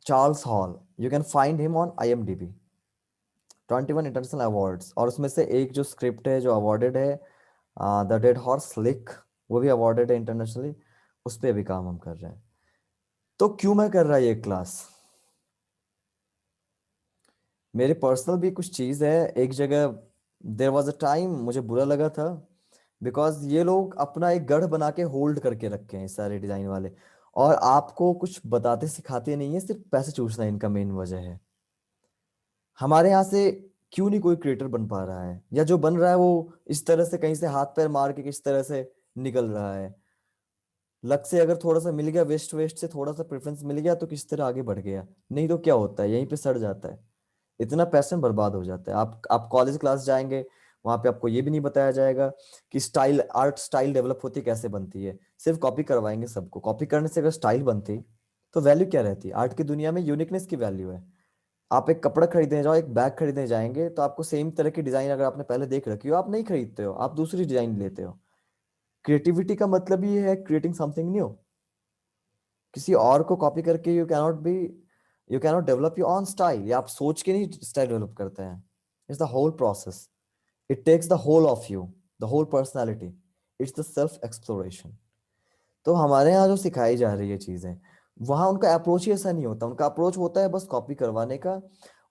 Charles hall, you can find him on IMDb। 21 international awards, और उसमें से एक जो स्क्रिप्ट है जो अवार्डेड है, द डेड हॉर्स लिक, वो भी अवार्डेड है इंटरनेशनली। उस पर भी काम हम कर रहे हैं। तो क्यों मैं कर रहा ये क्लास? मेरे पर्सनल भी कुछ चीज़ है। एक जगह देर वॉज अ टाइम मुझे बुरा लगा था, बिकॉज ये लोग अपना एक गढ़ बना के होल्ड करके रखे हैं सारे डिजाइन वाले, और आपको कुछ बताते सिखाते नहीं है, सिर्फ पैसे चूसना इनका मेन वजह है। हमारे यहाँ से क्यों नहीं कोई क्रिएटर बन पा रहा है, या जो बन रहा है वो इस तरह से कहीं से हाथ पैर मार के किस तरह से निकल रहा है। लक से अगर थोड़ा सा मिल गया, वेस्ट वेस्ट से थोड़ा सा प्रेफरेंस मिल गया तो किस तरह आगे बढ़ गया, नहीं तो क्या होता है, यहीं पे सड़ जाता है। इतना पैशन बर्बाद हो जाता है। आप कॉलेज क्लास जाएंगे, वहां पे आपको ये भी नहीं बताया जाएगा कि स्टाइल, आर्ट स्टाइल डेवलप होती है, कैसे बनती है। सिर्फ कॉपी करवाएंगे सबको। कॉपी करने से अगर स्टाइल बनती तो वैल्यू क्या रहती? आर्ट की दुनिया में यूनिकनेस की वैल्यू है। आप एक कपड़ा खरीदने जाओ, एक बैग खरीदने जाएंगे, तो आपको सेम तरह की डिजाइन अगर आपने पहले देख रखी हो, आप नहीं खरीदते हो, आप दूसरी डिजाइन लेते हो। क्रिएटिविटी का मतलब ही है क्रिएटिंग समथिंग न्यू। किसी और को कॉपी करके you cannot develop your own style, या आप सोच के नहीं स्टाइल डेवलप करते हैं। It's the whole process. It takes the whole of you, the whole personality. It's the self exploration. तो हमारे यहाँ जो सिखाई जा रही है चीजें, वहाँ उनका अप्रोच ही ऐसा नहीं होता। उनका अप्रोच होता है बस कॉपी करवाने का,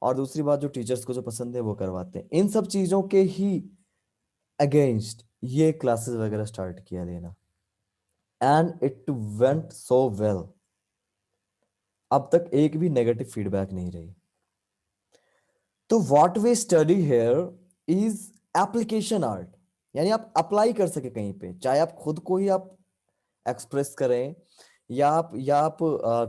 और दूसरी बात जो टीचर्स को जो पसंद है वो करवाते हैं। इन सब चीजों के ही अगेंस्ट ये क्लासेस वगैरह स्टार्ट किया देना, and it went so well. अब तक एक भी नेगेटिव फीडबैक नहीं रही। तो what we study here is application art, यानी आप अप्लाई कर सके कहीं पे, चाहे आप खुद को ही आप एक्सप्रेस करें, या आप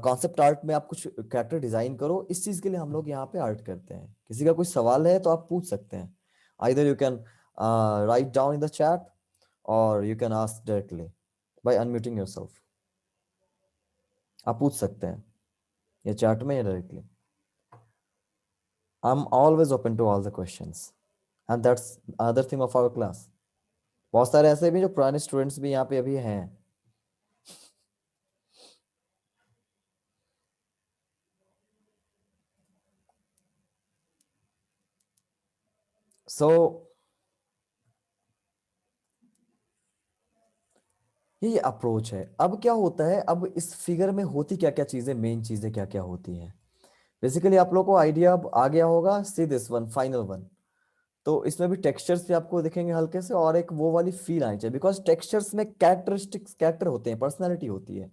कॉन्सेप्ट आर्ट में आप कुछ कैरेक्टर डिजाइन करो। इस चीज के लिए हम लोग यहाँ पे आर्ट करते हैं। किसी का कोई सवाल है तो आप पूछ सकते हैं। Either you can write down in the chat, और you can ask directly by unmuting yourself. आप पूछ सकते हैं या चैट में या directly. I am always open to all the questions, and that's other thing of our class. बहुत सारे ऐसे भी जो पुराने स्टूडेंट्स भी यहाँ पे अभी हैं। सो ये अप्रोच है। अब क्या होता है, अब इस फिगर में होती क्या क्या चीजें, मेन चीजें क्या क्या होती हैं। बेसिकली आप लोगों को आइडिया अब आ गया होगा। See this one, final one. तो इसमें भी टेक्सचर्स भी आपको दिखेंगे हल्के से, और एक वो वाली फील आनी चाहिए, बिकॉज टेक्सचर्स में कैरेक्टरिस्टिक्स, कैरेक्टर होते हैं, पर्सनैलिटी होती है।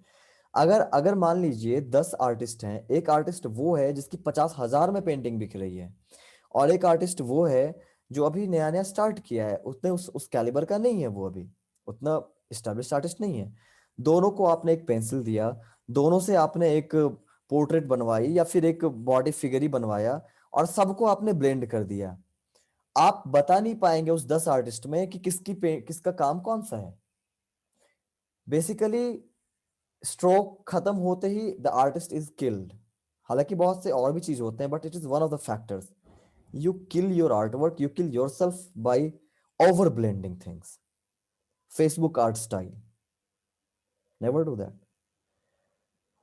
अगर अगर मान लीजिए 10 आर्टिस्ट हैं, एक आर्टिस्ट वो है जिसकी 50,000 में पेंटिंग बिक रही है, और एक आर्टिस्ट वो है जो अभी नया नया स्टार्ट किया है, उतने उस कैलिबर का नहीं है, वो अभी उतना स्टैब्लिश आर्टिस्ट नहीं है। दोनों को आपने एक पेंसिल दिया, दोनों से आपने एक पोर्ट्रेट बनवाई या फिर एक बॉडी फिगर ही बनवाया, और सबको आपने ब्लेंड कर दिया। आप बता नहीं पाएंगे उस 10 आर्टिस्ट में कि किसका काम कौन सा है। बेसिकली स्ट्रोक खत्म होते ही द आर्टिस्ट इज किल्ड। हालांकि बहुत से और भी चीज होते हैं, but it is one of the factors. You kill your artwork, you kill yourself by over blending things. Facebook art style, never do that.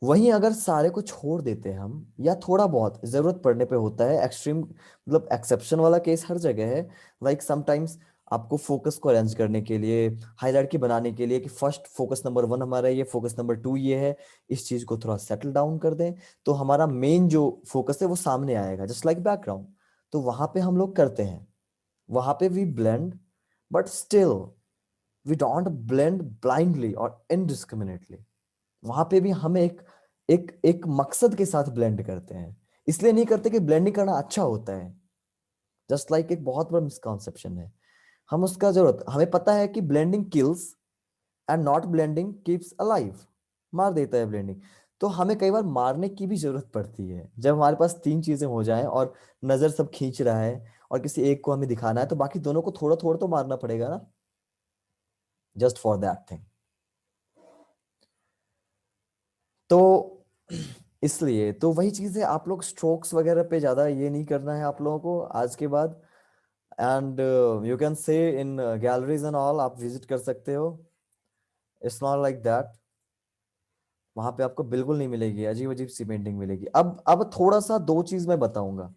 वहीं अगर सारे को छोड़ देते हैं हम, या थोड़ा बहुत जरूरत पड़ने पे होता है, एक्सट्रीम मतलब एक्सेप्शन वाला केस हर जगह है। लाइक समटाइम्स आपको फोकस को अरेंज करने के लिए, हायरार्की बनाने के लिए, कि फर्स्ट फोकस नंबर 1 हमारा ये, फोकस नंबर 2 ये है, इस चीज को थोड़ा सेटल डाउन कर दें, तो हमारा मेन जो फोकस है वो सामने आएगा, जस्ट लाइक बैकग्राउंड। तो वहां पे हम लोग करते हैं, वहां पे we blend, but still we don't blend blindly और इनडिस्क्रिमिनेटली। वहां पे भी हम एक एक एक मकसद के साथ ब्लेंड करते हैं। इसलिए नहीं करते कि ब्लेंडिंग करना अच्छा होता है। जस्ट लाइक एक बहुत बड़ा मिसकॉन्सेप्शन है। हम उसका जरूरत, हमें पता है कि blending kills and not blending keeps alive. मार देता है ब्लेंडिंग। तो हमें कई बार मारने की भी जरूरत पड़ती है, जब हमारे पास 3 चीजें हो जाएं और नजर सब खींच रहा है, और किसी एक को हमें दिखाना है, तो बाकी दोनों को थोड़ा थोड़ा तो मारना पड़ेगा ना, जस्ट फॉर दैट थिंग। तो इसलिए तो वही चीज है, आप लोग स्ट्रोक्स वगैरह पे ज्यादा ये नहीं करना है आप लोगों को आज के बाद। And you can say in galleries and all, आप विजिट कर सकते हो। It's not like that. वहां पे आपको बिल्कुल नहीं मिलेगी, अजीब अजीब सी पेंटिंग मिलेगी। अब थोड़ा सा दो चीज मैं बताऊंगा।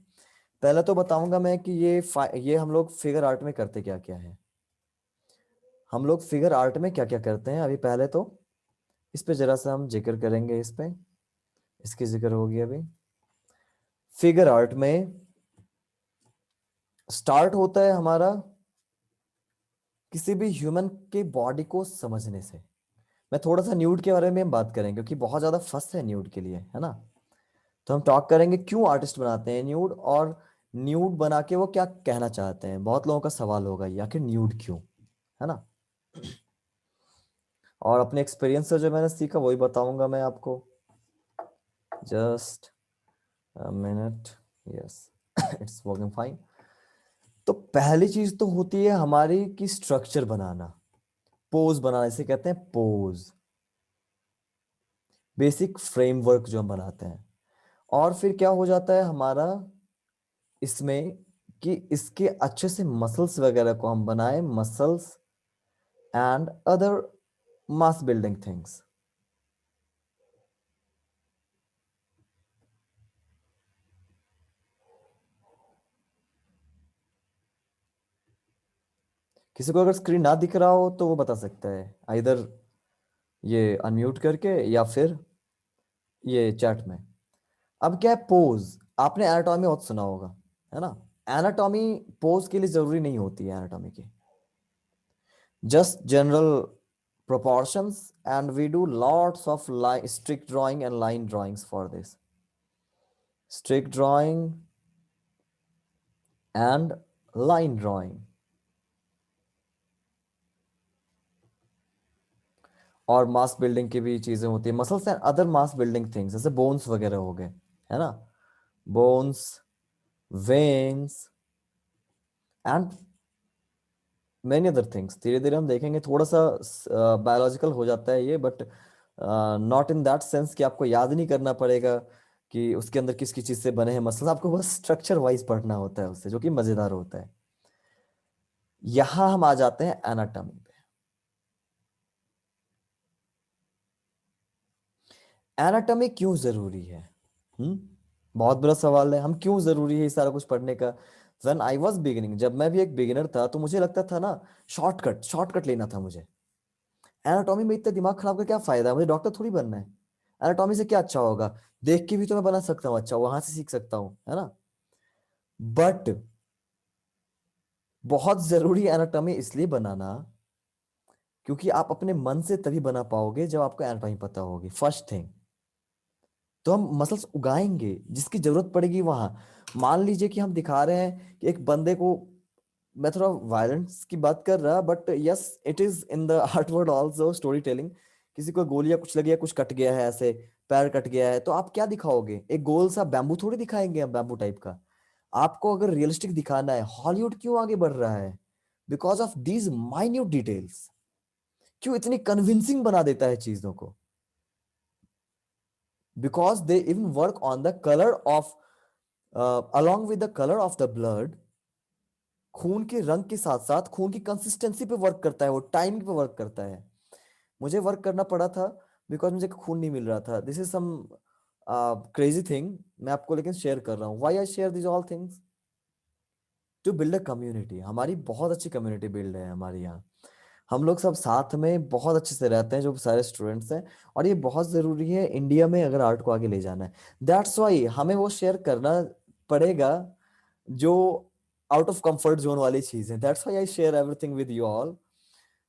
पहले तो बताऊंगा मैं कि ये हम लोग फिगर आर्ट में करते क्या क्या है। हम लोग फिगर आर्ट में क्या क्या करते हैं, अभी पहले तो इस पे जरा सा हम जिक्र करेंगे। इस पे इसकी जिक्र होगी अभी। फिगर आर्ट में स्टार्ट होता है हमारा किसी भी ह्यूमन के बॉडी को समझने से। मैं थोड़ा सा न्यूड के बारे में बात करेंगे क्योंकि बहुत ज्यादा फर्स्ट है न्यूड के लिए, है ना। तो हम टॉक करेंगे क्यों आर्टिस्ट बनाते हैं न्यूड, और न्यूड बना के वो क्या कहना चाहते हैं। बहुत लोगों का सवाल होगा ये आखिर न्यूड क्यों, है ना। और अपने एक्सपीरियंस से जो मैंने सीखा वही बताऊंगा मैं आपको। Just a minute, yes it's working fine. तो पहली चीज तो होती है हमारी की स्ट्रक्चर बनाना, पोज बनाना, इसे कहते हैं पोज। बेसिक फ्रेमवर्क जो हम बनाते हैं। और फिर क्या हो जाता है हमारा इसमें कि इसके अच्छे से मसल्स वगैरह को हम बनाएं, muscles and other mass building things. किसी को अगर स्क्रीन ना दिख रहा हो तो वो बता सकता है इधर ये अनम्यूट करके या फिर ये चैट में। अब क्या है पोज, आपने एनाटॉमी बहुत सुना होगा, है ना। एनाटॉमी पोज के लिए जरूरी नहीं होती है एनाटॉमी की, just general proportions, and we do lots of strict drawing and line drawings for this. Strict drawing and line drawing. और मास बिल्डिंग की भी चीजें होती है, muscles and other mass building things, जैसे बोन्स वगैरह हो गए, है ना। Bones, veins and many other things. धीरे धीरे हम देखेंगे, थोड़ा सा बायोलॉजिकल हो जाता है ये, but not in that sense कि आपको याद नहीं करना पड़ेगा कि उसके अंदर किस किस चीज से बने हैं मसल्स। आपको बस स्ट्रक्चर वाइज पढ़ना होता है उससे, जो कि मजेदार होता है। यहां हम आ जाते हैं एनाटॉमी पे। एनाटॉमी क्यों जरूरी है? हम्म बहुत बड़ा सवाल है, हम क्यों जरूरी है ये सारा कुछ पढ़ने का। व्हेन आई वाज बिगिनिंग, जब मैं भी एक बिगिनर था तो मुझे लगता था ना शॉर्टकट शॉर्टकट लेना था मुझे। एनाटॉमी में इतना दिमाग खराब का क्या फायदा है, मुझे डॉक्टर थोड़ी बनना है। एनाटॉमी से क्या अच्छा होगा, देख के भी तो मैं बना सकता हूँ, अच्छा वहां से सीख सकता हूँ, है ना। बट बहुत जरूरी है एनाटॉमी इसलिए बनाना क्योंकि आप अपने मन से तभी बना पाओगे जब आपको एनाटॉमी पता होगी, फर्स्ट थिंग। तो हम मसल्स उगाएंगे जिसकी जरूरत पड़ेगी वहां। मान लीजिए कि हम दिखा रहे हैं कि एक बंदे को, मैं थोड़ा वायलेंस की बात कर रहा, but yes it is in the art word also story telling. किसी को गोली या कुछ लगी है, कुछ कट गया है, ऐसे पैर कट गया है, तो आप क्या दिखाओगे, एक गोल सा बैम्बू थोड़ी दिखाएंगे हम, बैम्बू टाइप का। आपको अगर रियलिस्टिक दिखाना है, हॉलीवुड क्यों आगे बढ़ रहा है, because of these minute details. क्यों इतनी कन्विंसिंग बना देता है चीजों को, because they even work on the colour of, along with the color of the blood। खून के रंग के साथ साथ खून की कंसिस्टेंसी पे वर्क करता है, वो टाइमिंग पे वर्क करता है। मुझे वर्क करना पड़ा था बिकॉज मुझे खून नहीं मिल रहा था। This is some crazy thing, मैं आपको लेकिन शेयर कर रहा हूँ। Why I share this all things, to build a community. हमारी बहुत अच्छी कम्युनिटी बिल्ड है हमारे यहाँ। हम लोग सब साथ में बहुत अच्छे से रहते हैं, जो सारे स्टूडेंट्स हैं। और ये बहुत जरूरी है इंडिया में अगर आर्ट को आगे ले जाना है। दैट्स वाई हमें वो शेयर करना पड़ेगा जो आउट ऑफ कंफर्ट जोन वाली चीज है। That's why I share everything with you all.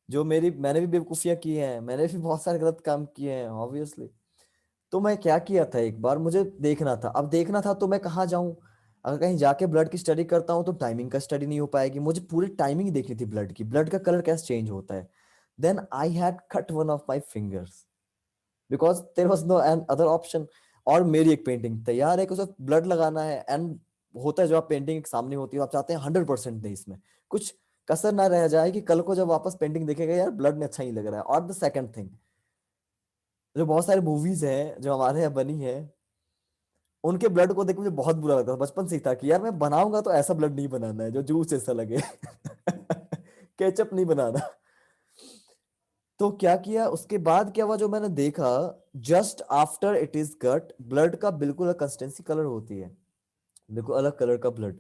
जो मैंने भी बेवकूफियां की हैं, मैंने भी बहुत सारे गलत काम किए हैं ऑब्वियसली। तो मैं क्या किया था, एक बार मुझे देखना था, अब देखना था तो मैं कहाँ जाऊं। अगर कहीं जाके ब्लड की स्टडी करता हूँ तो टाइमिंग का स्टडी नहीं हो पाएगी, मुझे पूरी टाइमिंग देखनी थी ब्लड की, ब्लड का कलर कैसे चेंज होता है। Then I had cut one of my fingers because there was no another option. और मेरी एक पेंटिंग तैयार है कि उसे ब्लड लगाना है, एंड होता है जब आप पेंटिंग सामने होती है आप चाहते हैं 100% दे, इसमें कुछ कसर ना रह जाए कि कल को जब वापस पेंटिंग देखेगा यार ब्लड में अच्छा ही लग रहा है। और द सेकंड थिंग, जो बहुत सारी मूवीज हैं जो हमारे यहाँ बनी है, उनके ब्लड को देख के मुझे बहुत बुरा लगता था बचपन से ही था कि यार मैं बनाऊंगा तो ऐसा ब्लड नहीं बनाना है जो जूस जैसा लगे केचप नहीं बनाना। तो क्या किया उसके बाद, क्या हुआ जो मैंने देखा, just after it is cut, blood का बिल्कुल कंसिस्टेंसी कलर होती है, बिल्कुल अलग कलर का ब्लड,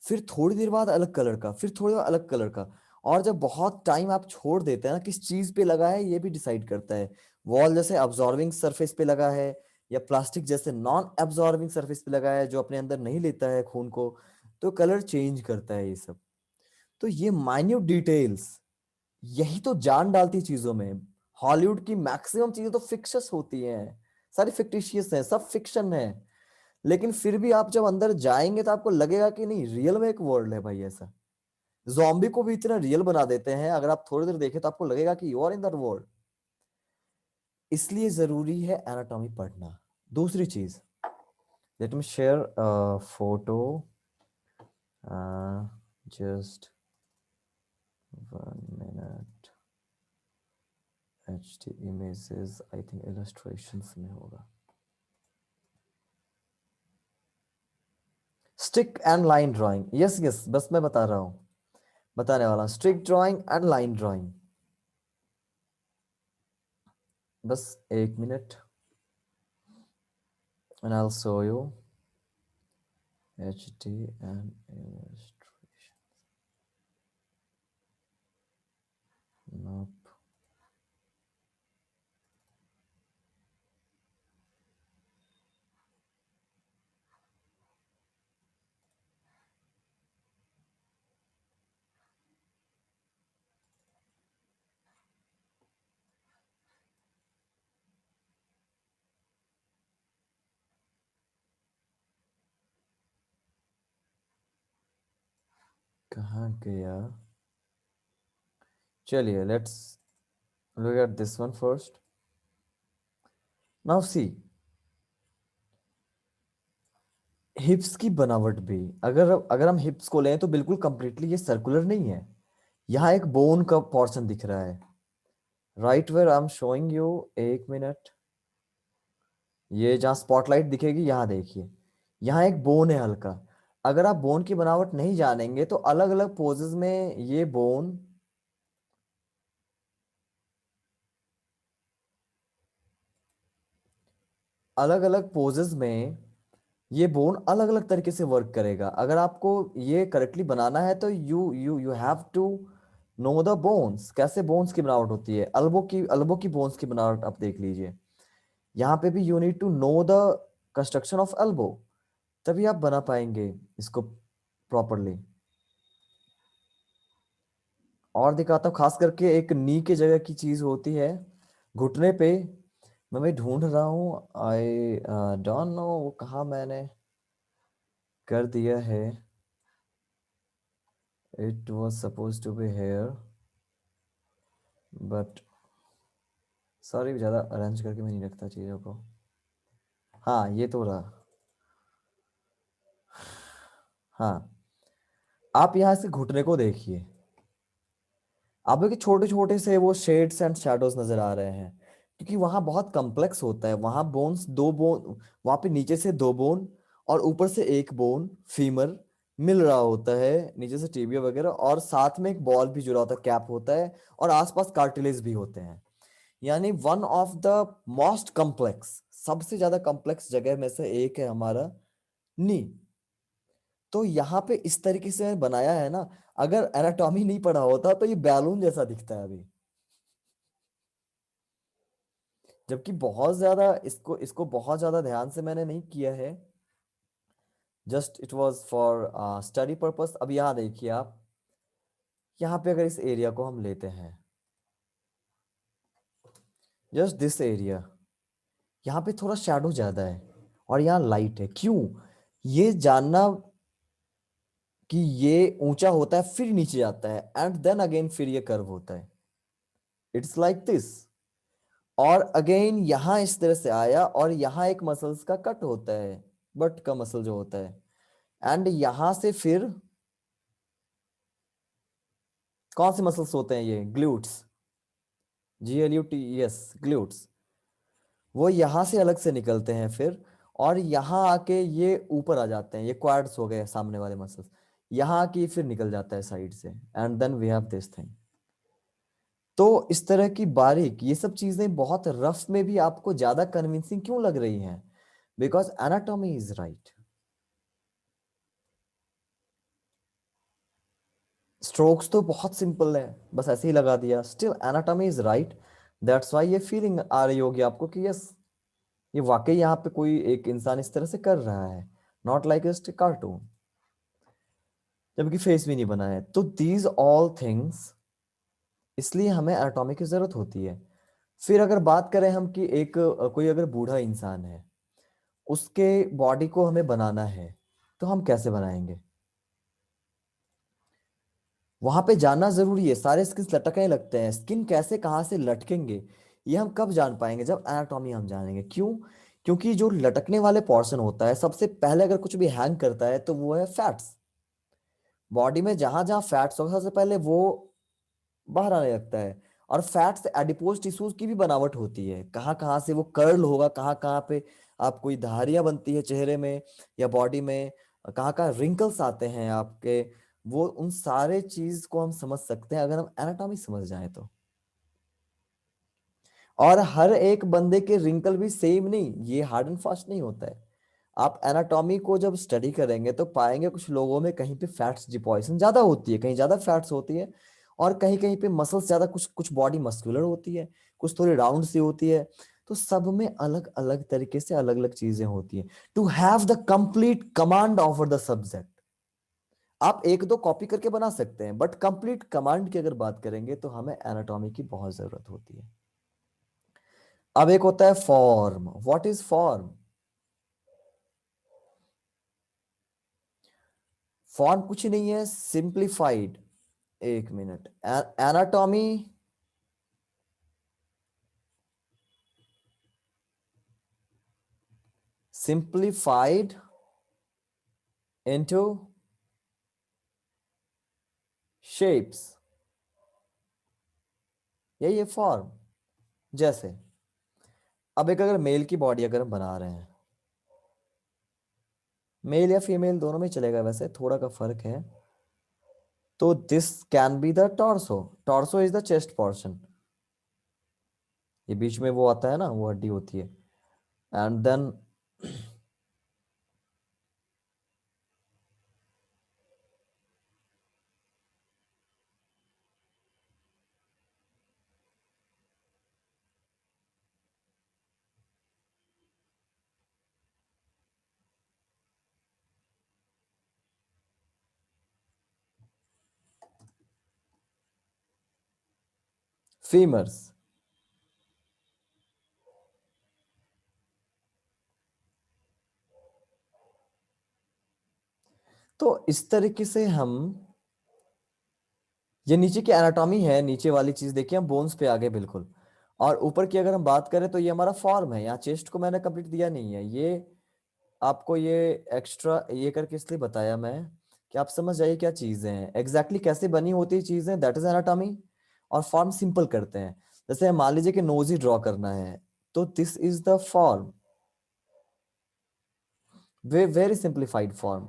फिर थोड़ी देर बाद अलग कलर का, फिर थोड़ी देर बाद अलग कलर का। और जब बहुत टाइम आप छोड़ देते हैं ना, किस चीज पे लगा है ये भी डिसाइड करता है। वॉल जैसे अब्जॉर्बिंग सरफेस पे लगा है, या प्लास्टिक जैसे नॉन एब्जॉर्बिंग सरफेस पे लगा है जो अपने अंदर नहीं लेता है खून को, तो कलर चेंज करता है ये सब। तो ये माइन्यूट डिटेल्स यही तो जान डालती है चीजों में। हॉलीवुड की मैक्सिमम चीजें तो फिक्शस होती हैं, सारी फिक्टिशियस हैं, सब फिक्शन है, लेकिन फिर भी आप जब अंदर जाएंगे तो आपको लगेगा कि नहीं, रियल में एक वर्ल्ड है भाई ऐसा। जॉम्बी को भी इतना रियल बना देते हैं, अगर आप थोड़ी देर देखें तो आपको लगेगा कि you are in that world. इसलिए जरूरी है एनाटॉमी पढ़ना। दूसरी चीज, let me share photo, just 1 minute. H T images I think illustrations में होगा। Stick and line drawing, yes yes, बस मैं बता रहा हूं, बताने वाला, stick drawing and line drawing. बस 1 minute and I'll show you HD and illustration. Nope. कहाँ गया? चलिए, let's look at this one first. Now see, हिप्स की बनावट भी, अगर अगर हम हिप्स को लें तो बिल्कुल कंप्लीटली ये सर्कुलर नहीं है। यहाँ एक बोन का पोर्शन दिख रहा है, right where I am showing you. 1 minute, ये जहाँ स्पॉटलाइट दिखेगी यहाँ देखिए, यहाँ एक बोन है हल्का। अगर आप बोन की बनावट नहीं जानेंगे तो अलग अलग पोजेस में ये बोन, अलग अलग पोजेस में ये बोन अलग अलग तरीके से वर्क करेगा। अगर आपको ये करेक्टली बनाना है तो you have to know the bones, कैसे बोन्स की बनावट होती है। अल्बो की बोन्स की बनावट आप देख लीजिए, यहाँ पे भी you need to know the construction of elbow, तभी आप बना पाएंगे इसको प्रॉपरली। और दिखाता हूँ, खास करके एक नी के जगह की चीज होती है घुटने पे, मैं भी ढूंढ रहा हूँ, आई डोंट नो वो कहाँ मैंने कर दिया है। It was suppose to be here, but sorry, ज्यादा अरेंज करके मैं नहीं रखता चीजों को। हाँ, ये तो रहा। हाँ, आप यहाँ से घुटने को देखिए, आप देखिए छोटे छोटे से वो शेड्स एंड शैडोज नजर आ रहे हैं, क्योंकि वहां बहुत कॉम्प्लेक्स होता है। वहां बोन्स, 2 बोन, वहां पे नीचे से 2 बोन और ऊपर से एक बोन फीमर मिल रहा होता है, नीचे से टिबिया वगैरह, और साथ में एक बॉल भी जुड़ा होता है, कैप होता है, और आसपास कार्टिलेज भी होते हैं। यानी one of the most complex, सबसे ज्यादा कॉम्प्लेक्स जगह में से एक है हमारा नी। तो यहाँ पे इस तरीके से बनाया है ना, अगर एनाटॉमी नहीं पढ़ा होता तो ये बैलून जैसा दिखता है अभी। जबकि बहुत ज्यादा इसको इसको बहुत ज्यादा ध्यान से मैंने नहीं किया है, just it was for study purpose. अब यहाँ देखिए आप, यहाँ पे अगर इस एरिया को हम लेते हैं, जस्ट दिस एरिया, यहाँ पे थोड़ा शैडो ज्यादा है और यहाँ लाइट है। क्यों? ये जानना कि ये ऊंचा होता है फिर नीचे जाता है, एंड देन अगेन फिर ये कर्व होता है, इट्स लाइक दिस। और अगेन यहाँ इस तरह से आया और यहाँ एक मसल्स का कट होता है, बट का मसल जो होता है, एंड यहां से फिर कौन से मसल्स होते हैं, ये ग्लूट्स, GLUT, यस, ग्लूट्स, वो यहां से अलग से निकलते हैं फिर, और यहाँ आके ये ऊपर आ जाते हैं, ये क्वाड्स हो गए सामने वाले मसल्स, यहाँ आके फिर निकल जाता है साइड से, and then we have this thing. तो इस तरह की बारीक ये सब चीजें बहुत रफ में भी आपको ज्यादा कन्विंसिंग क्यों लग रही हैं? Because anatomy is right. Strokes तो बहुत सिंपल है, बस ऐसे ही लगा दिया, still anatomy is right. That's why ये फीलिंग आ रही होगी आपको कि यस, ये वाकई यहाँ पे कोई एक इंसान इस तरह से कर रहा है, नॉट लाइक जस्ट कार्टून, जबकि फेस भी नहीं बना है। तो दीज ऑल थिंग्स, इसलिए हमें एनाटॉमी की जरूरत होती है। फिर अगर बात करें हम कि एक कोई अगर बूढ़ा इंसान है, उसके बॉडी को हमें बनाना है, तो हम कैसे बनाएंगे? वहां पे जानना जरूरी है। सारे स्किल्स लटकने लगते हैं, स्किन कैसे कहाँ से लटकेंगे ये हम कब जान पाएंगे? जब एनाटॉमी हम जानेंगे। क्यों? क्योंकि जो लटकने वाले पोर्शन होता है, सबसे पहले अगर कुछ भी हैंग करता है तो वो है फैट्स। बॉडी में जहां जहां फैट्स होगा सबसे पहले वो बाहर आने लगता है। और फैट से एडिपोज टिश्यूज की भी बनावट होती है, कहाँ कहाँ से वो कर्ल होगा, कहाँ कहाँ पे आप कोई धारियां बनती है चेहरे में या बॉडी में, कहाँ कहाँ रिंकल्स आते हैं आपके, वो उन सारे चीज को हम समझ सकते हैं अगर हम एनाटॉमी समझ जाए तो। और हर एक बंदे के रिंकल भी सेम नहीं, ये हार्ड एंड फास्ट नहीं होता है। आप एनाटॉमी को जब स्टडी करेंगे तो पाएंगे कुछ लोगों में कहीं पे फैट्स डिपॉजिशन ज्यादा होती है, कहीं ज्यादा फैट्स होती है, और कहीं कहीं पे मसल्स ज्यादा, कुछ कुछ बॉडी मस्कुलर होती है, कुछ थोड़ी राउंड सी होती है। तो सब में अलग अलग तरीके से अलग अलग चीजें होती हैं to have the complete command over the subject. आप एक दो कॉपी करके बना सकते हैं, बट कंप्लीट कमांड की अगर बात करेंगे तो हमें एनाटॉमी की बहुत जरूरत होती है। अब एक होता है form. What is form? Form कुछ नहीं है, सिंप्लीफाइड, एक minute, anatomy simplified into shapes, यही है फॉर्म। जैसे अब एक अगर मेल की बॉडी अगर हम बना रहे हैं, मेल या फीमेल दोनों में चलेगा, वैसे थोड़ा का फर्क है। तो this can be the torso. Torso is the chest portion, ये बीच में वो आता है ना, वो हड्डी होती है। And then femurs. तो इस तरीके से हम, ये नीचे की एनाटॉमी है, नीचे वाली चीज देखिए, हम बोन्स पे आ गए बिल्कुल। और ऊपर की अगर हम बात करें तो ये हमारा फॉर्म है। यहाँ चेस्ट को मैंने कंप्लीट दिया नहीं है, ये आपको ये एक्स्ट्रा ये करके इसलिए बताया मैं कि आप समझ जाइए क्या चीजें हैं, एग्जैक्टली कैसे बनी होती है चीजें, दैट इज एनाटॉमी। और फॉर्म सिंपल करते हैं, जैसे मान लीजिए कि नोज ही ड्रॉ करना है, तो this is the form, very simplified form.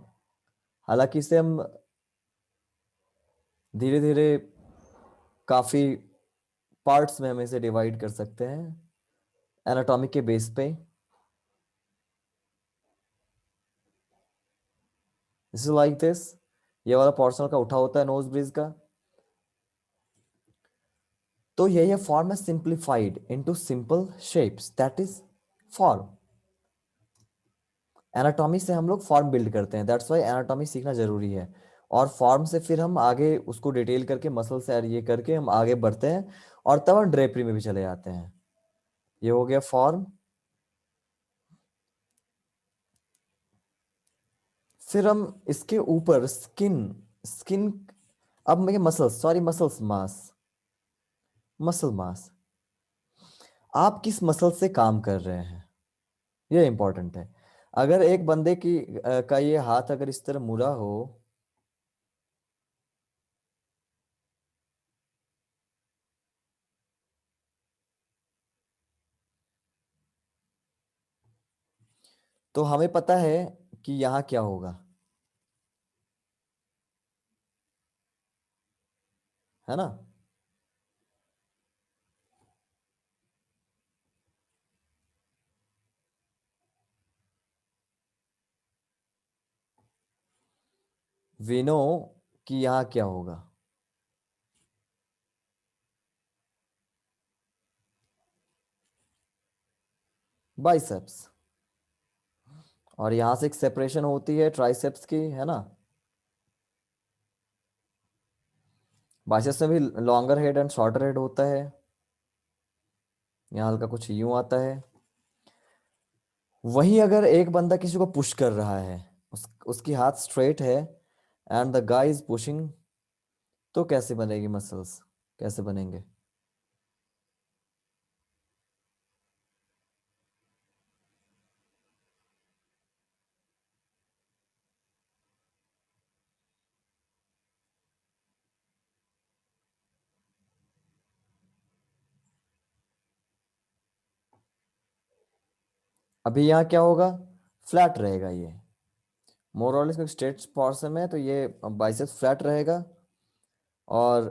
हालांकि इसे हम धीरे धीरे काफी पार्ट्स में हम इसे डिवाइड कर सकते हैं एनाटॉमिक के बेस पे। दिस इज लाइक दिस, ये वाला पोर्शन का उठा होता है नोज ब्रिज का। तो यही है फॉर्म है simplified into simple shapes, that is form. Anatomy से हम लोग फॉर्म बिल्ड करते हैं, दैट्स वाई एनाटॉमी सीखना जरूरी है। और फॉर्म से फिर हम आगे उसको डिटेल करके मसल से ये करके हम आगे बढ़ते हैं, और तब हम ड्रेपरी में भी चले जाते हैं। ये हो गया फॉर्म। फिर हम इसके ऊपर स्किन, स्किन, अब मैं मसल्स, सॉरी मसल्स मास, मसल मास, आप किस मसल से काम कर रहे हैं ये इंपॉर्टेंट है। अगर एक बंदे की का ये हाथ अगर इस तरह मुड़ा हो, तो हमें पता है कि यहाँ क्या होगा, है ना? वी नो कि यहाँ क्या होगा। बाइसेप्स। और यहां से एक सेपरेशन होती है ट्राइसेप्स की, है ना। बाइसेप्स में भी longer head and shorter head होता है। यहाँ हल्का कुछ यूं आता है। वहीं अगर एक बंदा किसी को पुश कर रहा है, उसकी हाथ स्ट्रेट है and the guy is pushing, तो कैसे बनेगी मसल्स, कैसे बनेंगे। अभी यहाँ क्या होगा, फ्लैट रहेगा ये। मोर और लेस स्ट्रेट पोर्शन है तो ये बाइसेप्स फ्लैट रहेगा, और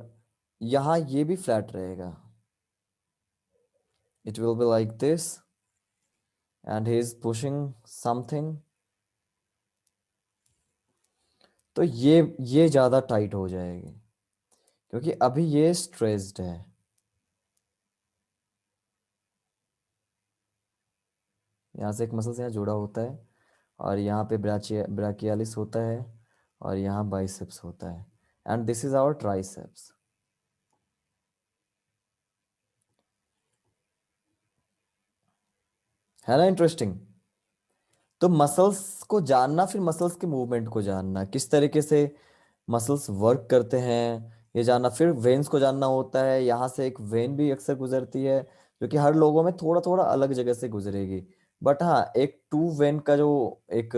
यहाँ ये भी फ्लैट रहेगा। It will be like this and he is pushing something. तो ये ज्यादा टाइट हो जाएगी, क्योंकि अभी ये स्ट्रेस्ड है। यहाँ से एक मसल से यहाँ जुड़ा होता है, और यहाँ पे ब्राचियालिस होता है, और यहाँ बाइसेप्स होता है, and this is our triceps. है ना इंटरेस्टिंग। तो मसल्स को जानना, फिर मसल्स के मूवमेंट को जानना, किस तरीके से मसल्स वर्क करते हैं, ये जानना। फिर वेन्स को जानना होता है। यहाँ से एक वेन भी अक्सर गुजरती है, जो कि हर लोगों में थोड़ा थोड़ा अलग जगह से गुजरेगी। बट हाँ, एक टू वेन का जो एक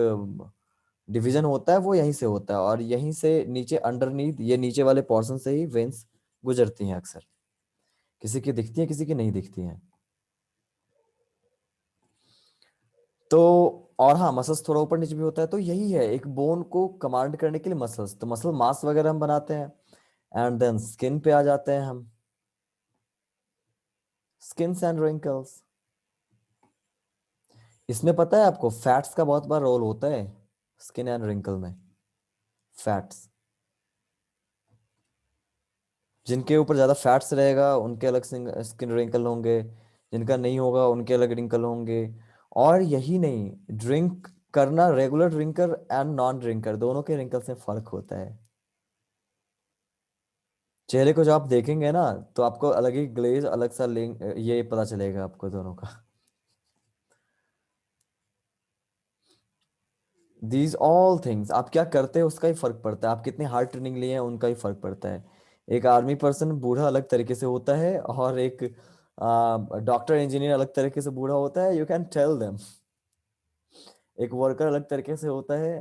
डिवीजन होता है वो यहीं से होता है, और यहीं से नीचे अंडरनीथ ये नीचे वाले पोर्शन से ही वेन्स गुजरती हैं अक्सर। किसी की दिखती है, किसी की नहीं दिखती हैं। तो और हाँ, मसल्स थोड़ा ऊपर नीचे भी होता है, तो यही है एक बोन को कमांड करने के लिए मसल्स। तो मसल मास वगैरह हम बनाते हैं, एंड देन स्किन पे आ जाते हैं हम। Skins and wrinkles. इसमें पता है आपको, फैट्स का बहुत बड़ा रोल होता है स्किन एंड रिंकल में। फैट्स, जिनके ऊपर ज्यादा फैट्स रहेगा उनके अलग स्किन रिंकल होंगे, जिनका नहीं होगा उनके अलग रिंकल होंगे। और यही नहीं, ड्रिंक करना, regular drinker and non drinker दोनों के रिंकल्स में फर्क होता है। चेहरे को जब आप देखेंगे ना, तो आपको अलग ही ग्लेज, अलग सा लिंक, ये पता चलेगा आपको दोनों का। दीज ऑल थिंग्स, आप क्या करते हैं उसका ही फर्क पड़ता है, आप कितनी हार्ड ट्रेनिंग लिए हैं उनका ही फर्क पड़ता है। एक आर्मी पर्सन बूढ़ा अलग तरीके से होता है, और एक डॉक्टर इंजीनियर अलग तरीके से बूढ़ा होता है, यू कैन टेल देम। एक वर्कर अलग तरीके से होता है।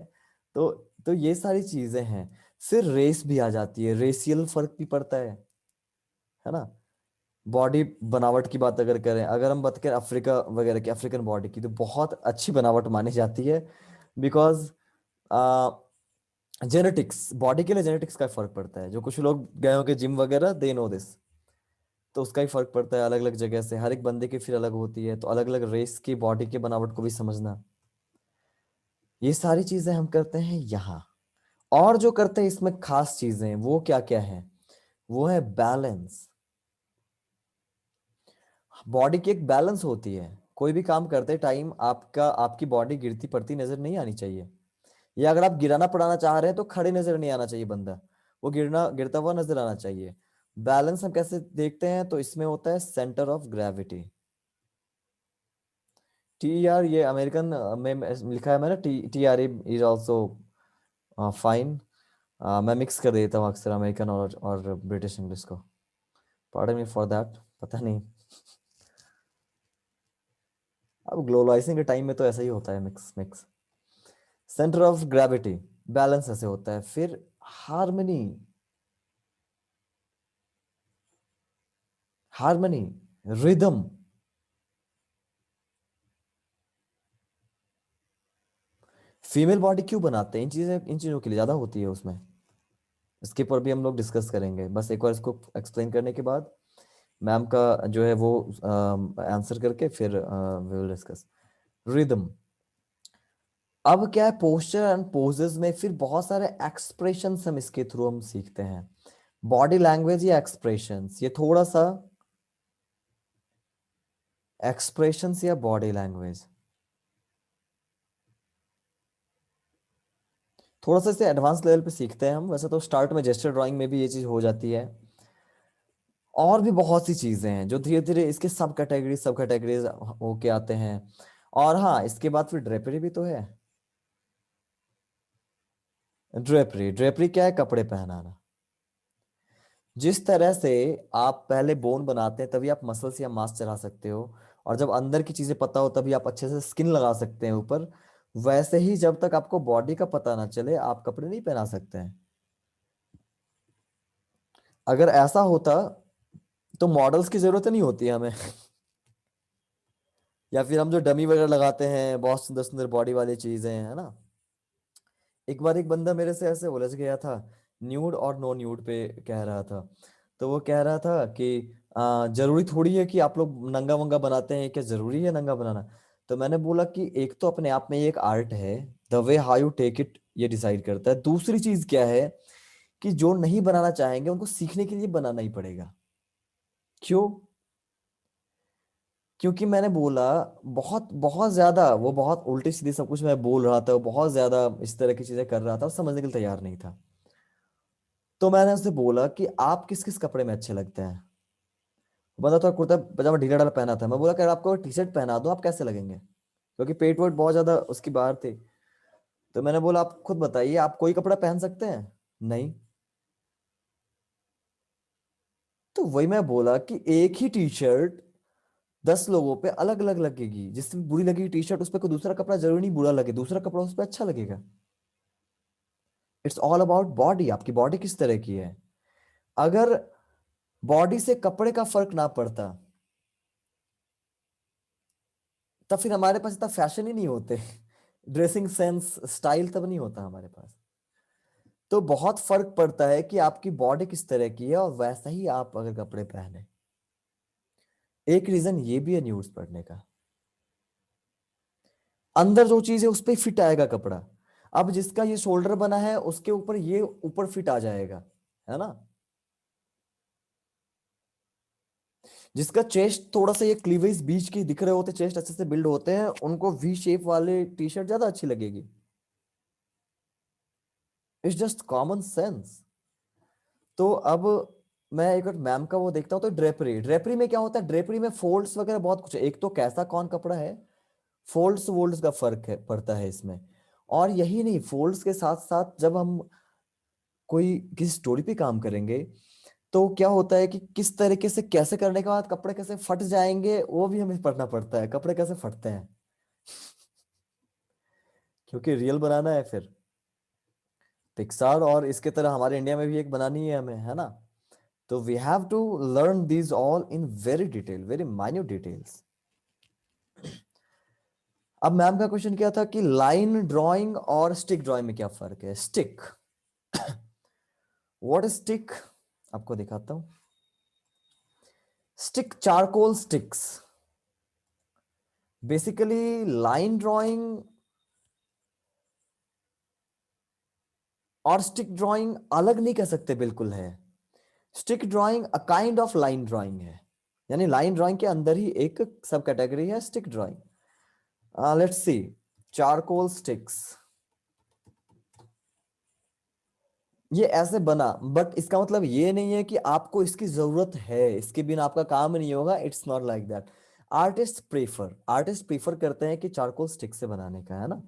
तो तो ये सारी चीजें हैं। फिर रेस भी आ जाती है, रेशियल फर्क भी पड़ता है ना। बॉडी बनावट की बात अगर करें, अगर हम बात करें अफ्रीका वगैरह की, अफ्रीकन बॉडी की, तो बहुत अच्छी बनावट मानी जाती है। बिकॉज जेनेटिक्स, बॉडी के लिए जेनेटिक्स का फर्क पड़ता है। जो कुछ लोग गए होंगे जिम वगैरह, दे नो दिस। तो उसका ही फर्क पड़ता है अलग अलग जगह से, हर एक बंदे की फिर अलग होती है। तो अलग अलग रेस की बॉडी की बनावट को भी समझना, ये सारी चीजें हम करते हैं यहाँ। और जो करते हैं इसमें खास चीजें, वो क्या क्या है, वो है बैलेंस। बॉडी की एक बैलेंस होती है। कोई भी काम करते टाइम आपका, आपकी बॉडी गिरती पड़ती नजर नहीं आनी चाहिए। या अगर आप गिराना पड़ाना चाह रहे हैं तो खड़े नजर नहीं आना चाहिए बंदा, वो गिरना गिरता हुआ नजर आना चाहिए। बैलेंस हम कैसे देखते हैं, तो इसमें होता है centre of gravity. T R, ये अमेरिकन में लिखा है मैंने, T T R is also fine. मैं मिक्स कर देता हूँ अक्सर अमेरिकन और ब्रिटिश इंग्लिश को। पार्डन मी फॉर दैट, पता नहीं। अब ग्लोबलाइजिंग के टाइम में तो ऐसा ही होता है, mix mix. Centre of gravity, balance ऐसे होता है। फिर harmony, harmony, rhythm. Female body क्यों बनाते हैं, इन चीजों के लिए ज्यादा होती है उसमें। इसके ऊपर भी हम लोग डिस्कस करेंगे, बस एक बार इसको एक्सप्लेन करने के बाद मैम का जो है वो आंसर करके फिर वी विल डिस्कस। रिदम। अब क्या है, पोस्चर एंड पोजेस में फिर बहुत सारे एक्सप्रेशंस हम इसके थ्रू हम सीखते हैं। बॉडी लैंग्वेज या एक्सप्रेशंस, ये थोड़ा सा एक्सप्रेशंस या बॉडी लैंग्वेज, थोड़ा सा इसे एडवांस लेवल पे सीखते हैं हम। वैसे तो स्टार्ट में जेस्चर ड्राइंग में भी ये चीज हो जाती है। और भी बहुत सी चीजें हैं जो धीरे धीरे इसके सब कैटेगरीज होके आते हैं। और हाँ, इसके बाद फिर ड्रेपरी भी तो है। ड्रेपरी, ड्रेपरी क्या है? कपड़े पहनाना। जिस तरह से आप पहले बोन बनाते हैं तभी आप मसल्स या मांस चढ़ा सकते हो, और जब अंदर की चीजें पता हो तभी आप अच्छे से स्किन लगा सकते हैं ऊपर, वैसे ही जब तक आपको बॉडी का पता ना चले आप कपड़े नहीं पहना सकते हैं। अगर ऐसा होता तो मॉडल्स की जरूरत नहीं होती हमें। या फिर हम जो डमी वगैरह लगाते हैं, बहुत सुंदर सुंदर बॉडी वाली चीजें, है ना। एक बार एक बंदा मेरे से ऐसे उलझ गया था, न्यूड और नो न्यूड पे कह रहा था। तो वो कह रहा था कि जरूरी थोड़ी है कि आप लोग नंगा वंगा बनाते हैं, क्या जरूरी है नंगा बनाना? तो मैंने बोला कि एक तो अपने आप में ये एक आर्ट है, the way how you take it ये डिसाइड करता है। दूसरी चीज क्या है कि जो नहीं बनाना चाहेंगे उनको सीखने के लिए बनाना ही पड़ेगा। क्यों? क्योंकि मैंने बोला, बहुत बहुत ज्यादा वो बहुत उल्टी सीधी सब कुछ मैं बोल रहा था, वो बहुत ज्यादा इस तरह की चीजें कर रहा था और समझने के लिए तैयार नहीं था। तो मैंने उससे बोला कि आप किस किस कपड़े में अच्छे लगते हैं। बंदा तो कुर्ता पजामा ढीला ढाला पहना था। मैं बोला कि अगर आपको टी शर्ट पहना दो आप कैसे लगेंगे, क्योंकि पेट वेट बहुत ज्यादा उसकी बाहर थी। तो मैंने बोला आप खुद बताइए, आप कोई कपड़ा पहन सकते हैं? नहीं। तो वही मैं बोला कि एक ही टी शर्ट 10 लोगों पे अलग अलग लगेगी। जिससे बुरी लगेगी टी शर्ट, उस पर कोई दूसरा कपड़ा जरूरी नहीं बुरा लगे, दूसरा कपड़ा उस पर अच्छा लगेगा। इट्स ऑल अबाउट बॉडी, आपकी बॉडी किस तरह की है। अगर बॉडी से कपड़े का फर्क ना पड़ता तब फिर हमारे पास इतना फैशन ही नहीं होते। ड्रेसिंग सेंस स्टाइल तब नहीं होता हमारे पास। तो बहुत फर्क पड़ता है कि आपकी बॉडी किस तरह की है, और वैसा ही आप अगर कपड़े पहने। एक रीजन ये भी है न्यूड्स पढ़ने का, अंदर जो चीज है उस पे फिट आएगा कपड़ा। अब जिसका ये शोल्डर बना है उसके ऊपर ये ऊपर फिट आ जाएगा, है ना। जिसका चेस्ट थोड़ा सा ये क्लीवेज बीच के दिख रहे होते, चेस्ट अच्छे से बिल्ड होते हैं, उनको वी शेप वाले टी शर्ट ज्यादा अच्छी लगेगी। It's just common sense. तो अब मैं एक मैम का वो देखता हूँ, तो ड्रेपरी, ड्रेपरी में क्या होता है, ड्रेपरी में फोल्ड्स वगैरह बहुत कुछ है। एक तो कैसा कौन कपड़ा है, फोल्ड्स वोल्ड्स का फर्क है पड़ता है इसमें। और यही नहीं, फोल्ड्स के साथ साथ जब हम कोई किसी स्टोरी पे काम करेंगे तो क्या होता है कि किस तरीके से कैसे करने के बाद कपड़े कैसे फट जाएंगे वो भी हमें पढ़ना पड़ता है, कपड़े कैसे फटते हैं। क्योंकि रियल बनाना है फिर पिक्सार, और इसके तरह हमारे इंडिया में भी एक बनानी है हमें, है ना। तो we have to learn these all in very detail, very minute details. अब मैम का क्वेश्चन क्या था कि लाइन ड्राइंग और स्टिक ड्राइंग में क्या फर्क है। स्टिक, व्हाट इज स्टिक, आपको दिखाता हूं। Stick, charcoal sticks. Basically line drawing और स्टिक ड्राइंग अलग नहीं कह सकते बिल्कुल है। Stick drawing a kind of line drawing है, यानी लाइन ड्राइंग के अंदर ही एक सब कैटेगरी है stick drawing. Let's see, charcoal sticks, ये ऐसे बना, बट इसका मतलब ये नहीं है कि आपको इसकी जरूरत है, इसके बिना आपका काम नहीं होगा। It's not like that. Artist prefer करते हैं कि चारकोल स्टिक से बनाने का, है ना।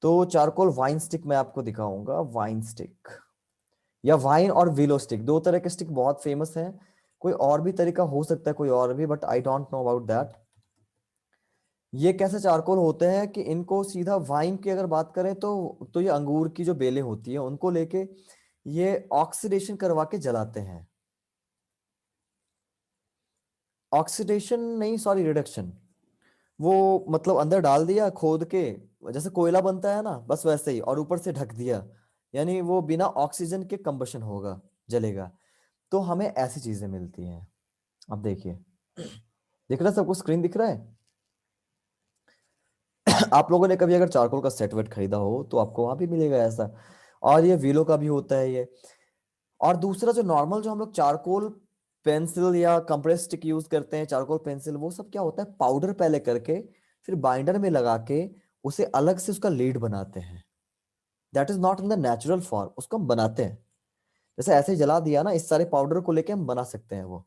तो चारकोल वाइन स्टिक मैं आपको दिखाऊंगा, वाइन स्टिक या वाइन और विलो स्टिक, दो तरह के स्टिक बहुत फेमस हैं। कोई और भी तरीका हो सकता है, कोई और भी, but I don't know about that. ये कैसे चारकोल होते हैं कि इनको सीधा वाइन की अगर बात करें तो ये अंगूर की जो बेलें होती है उनको लेके ये ऑक्सीडेशन करवा के जलाते हैं। ऑक्सीडेशन नहीं, सॉरी, रिडक्शन। वो मतलब अंदर डाल दिया खोद के, जैसे कोयला बनता है ना, बस वैसे ही, और ऊपर से ढक दिया, यानी वो बिना ऑक्सीजन के कंबशन होगा, जलेगा। तो हमें ऐसी चीजें मिलती हैं। अब देखिए, दिख रहा है सबको, स्क्रीन दिख रहा है। आप लोगों ने कभी अगर चारकोल का सेट वेट खरीदा हो तो आपको वहां भी मिलेगा ऐसा। और ये वीलो का भी होता है ये। और दूसरा जो नॉर्मल जो हम लोग चारकोल पेंसिल या कंप्रेस स्टिक यूज करते हैं, चारकोल पेंसिल, वो सब क्या होता है, पाउडर पहले करके फिर बाइंडर में लगा के उसे अलग से उसका लीड बनाते हैं। That is not in the natural form, उसको हम बनाते हैं। जैसे ऐसे ही जला दिया ना, इस सारे पाउडर को लेके हम बना सकते हैं वो।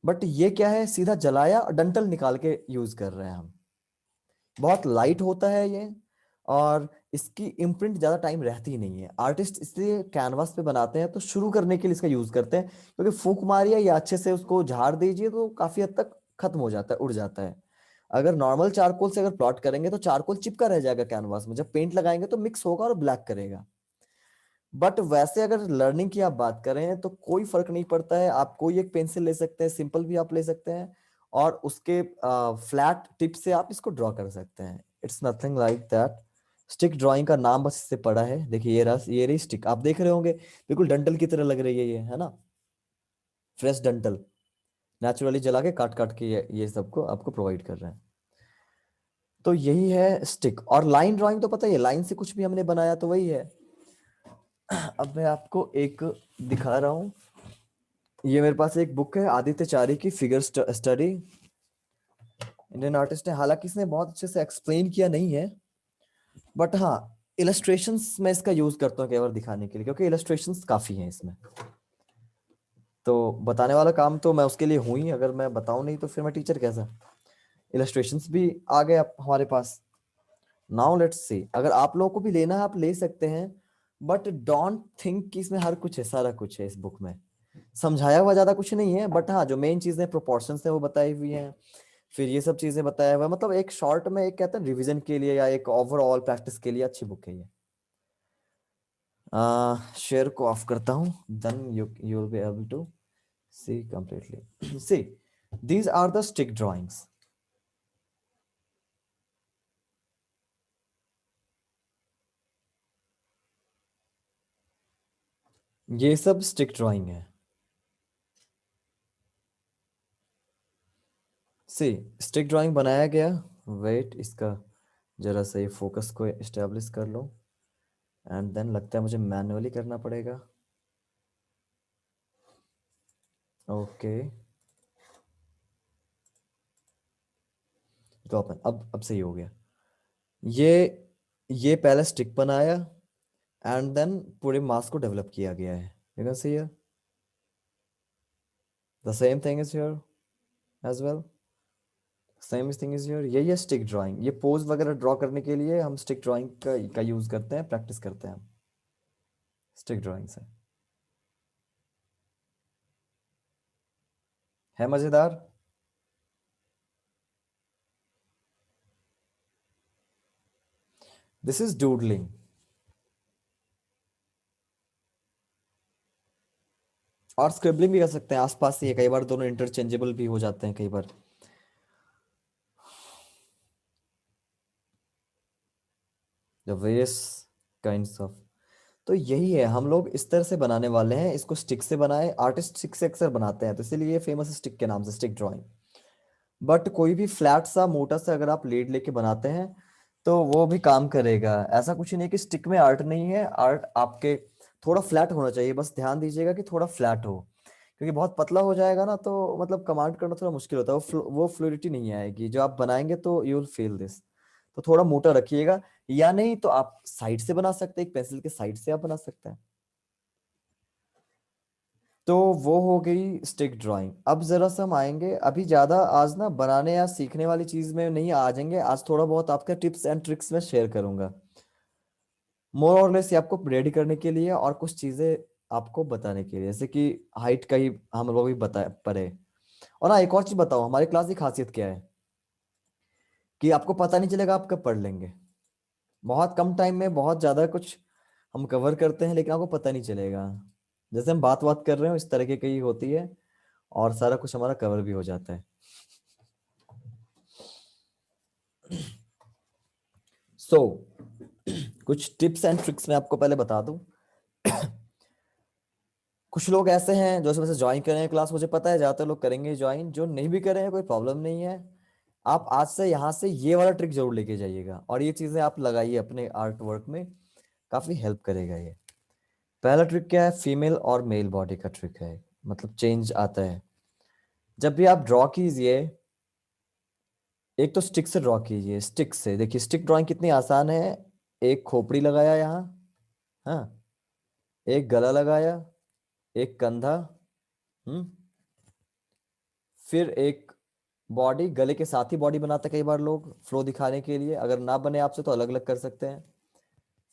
बट ये क्या है, सीधा जलाया और डंठल निकाल के यूज कर रहे हैं हम। बहुत लाइट होता है ये, और इसकी इम्प्रिंट ज्यादा टाइम रहती ही नहीं है। आर्टिस्ट इसलिए कैनवास पे बनाते हैं तो शुरू करने के लिए इसका यूज करते हैं, क्योंकि फूंक मारिए या अच्छे से उसको झाड़ दीजिए तो काफी हद तक खत्म हो जाता है, उड़ जाता है। अगर नॉर्मल चारकोल से अगर प्लॉट करेंगे तो चारकोल चिपका रह जाएगा कैनवास में, जब पेंट लगाएंगे तो मिक्स होगा और ब्लैक करेगा। बट वैसे अगर लर्निंग की आप बात करें तो कोई फर्क नहीं पड़ता है। आप कोई एक पेंसिल ले सकते हैं, सिंपल भी आप ले सकते हैं, और उसके फ्लैट टिप से आप इसको ड्रॉ कर सकते हैं। It's nothing like that. Stick drawing का नाम बस इससे पड़ा है। देखिए ये रही स्टिक, आप देख रहे होंगे बिल्कुल डंटल की तरह लग रही है ये, है ना, फ्रेश डंटल, नेचुरली जला के काट काट के ये सबको आपको प्रोवाइड कर रहे हैं। तो यही है स्टिक। और लाइन ड्राइंग तो पता ही है, लाइन से कुछ भी हमने बनाया तो वही है। अब मैं आपको एक दिखा रहा हूँ। ये मेरे पास एक बुक है, आदित्य चारी की फिगर स्टडी, इंडियन आर्टिस्ट है। हालांकि इसने बहुत अच्छे से एक्सप्लेन किया नहीं है, बट हाँ, इलस्ट्रेशंस में इसका यूज करता हूँ केवल दिखाने के लिए, क्योंकि इलस्ट्रेशंस काफी हैं इसमें। तो बताने वाला काम तो मैं उसके लिए हूं ही, अगर मैं बताऊं नहीं तो फिर मैं टीचर कैसा। इलस्ट्रेशंस भी आ गए अब हमारे पास। नाउ लेट्स सी, अगर आप लोगों को भी लेना है आप ले सकते हैं, बट डोंट थिंक कि इसमें हर कुछ है, सारा कुछ है इस बुक में। समझाया हुआ ज्यादा कुछ नहीं है, बट हाँ जो मेन चीजें प्रोपोर्शंस है वो बताई हुई हैं। फिर ये सब चीजें बताया हुआ है, मतलब एक शॉर्ट में एक कहते हैं रिवीजन के लिए या एक ओवरऑल प्रैक्टिस के लिए अच्छी बुक है ये। शेयर को ऑफ करता हूँ, then you will be able to see completely. See, these are the stick drawings. ये सब स्टिक ड्राइंग है। सी, स्टिक ड्राइंग बनाया गया। वेट, इसका जरा सा ये फोकस को एस्टेब्लिश कर लो, एंड देन लगता है मुझे मैन्युअली करना पड़ेगा। ओके, तो अपन अब सही हो गया। ये ये पहले स्टिक बनाया, एंड देन पूरे मास को डेवलप किया गया है। You can see here the same thing is here as well. Same thing is here. ये स्टिक ड्राइंग, ये पोज वगैरह ड्रॉ करने के लिए हम स्टिक ड्राइंग का यूज करते हैं, प्रैक्टिस करते हैं हम स्टिक ड्राइंग से। है मजेदार। This is doodling. और स्क्रिबलिंग भी कर सकते हैं, आसपास ही है, कई बार दोनों इंटरचेंजेबल भी हो जाते हैं कई बार। The various kinds of. तो यही है, हम लोग इस तरह से बनाने वाले हैं इसको। स्टिक से बनाए, आर्टिस्ट स्टिक से अक्सर बनाते हैं, तो इसीलिए फेमस स्टिक के नाम से, स्टिक ड्राइंग। बट कोई भी फ्लैट सा मोटा सा अगर आप लीड लेके बनाते हैं तो वो भी काम करेगा। ऐसा कुछ नहीं है कि स्टिक में आर्ट नहीं है, आर्ट आपके थोड़ा फ्लैट होना चाहिए, बस ध्यान दीजिएगा कि थोड़ा फ्लैट हो, क्योंकि बहुत पतला हो जाएगा ना तो मतलब कमांड करना थोड़ा मुश्किल होता है, वो फ्लूइडिटी नहीं आएगी जो आप बनाएंगे, तो यू विल फील दिस। तो थोड़ा मोटा रखिएगा, या नहीं तो आप साइड से बना सकते हैं, एक पेंसिल के साइड से आप बना सकते हैं। तो वो हो गई स्टिक ड्राइंग। अब जरा सा हम आएंगे, अभी ज्यादा आज ना बनाने या सीखने वाली चीज में नहीं आ जाएंगे, आज थोड़ा बहुत आपका टिप्स एंड ट्रिक्स में शेयर करूंगा, मोर और लेस आपको रेडी करने के लिए और कुछ चीजें आपको बताने के लिए, जैसे कि हाइट का ही हम लोग भी बता पढ़े। और हाँ, एक और चीज बताओ, हमारी क्लास की खासियत क्या है कि आपको पता नहीं चलेगा आप कब पढ़ लेंगे। बहुत कम टाइम में बहुत ज्यादा कुछ हम कवर करते हैं, लेकिन आपको पता नहीं चलेगा। जैसे हम बात बात कर रहे हो इस तरीके की होती है, और सारा कुछ हमारा कवर भी हो जाता है। सो कुछ टिप्स एंड ट्रिक्स मैं आपको पहले बता दूं। कुछ लोग ऐसे हैं जो इसमें से ज्वाइन करें क्लास, मुझे पता है ज्यादातर लोग करेंगे ज्वाइन, जो नहीं भी करें कोई प्रॉब्लम नहीं है। आप आज से यहाँ से ये वाला ट्रिक जरूर लेके जाइएगा, और ये चीजें आप लगाइए अपने आर्ट वर्क में, काफी हेल्प करेगा ये। पहला ट्रिक क्या है, फीमेल और मेल बॉडी का ट्रिक है, मतलब चेंज आता है। जब भी आप ड्रॉ कीजिए, एक तो स्टिक से ड्रॉ कीजिए, स्टिक से। देखिए स्टिक ड्राइंग कितनी आसान है। एक खोपड़ी लगाया यहाँ, हाँ, एक गला लगाया, एक कंधा, हम्म, फिर एक बॉडी, गले के साथ ही बॉडी बनाते हैं कई बार लोग फ्लो दिखाने के लिए, अगर ना बने आपसे तो अलग अलग कर सकते हैं।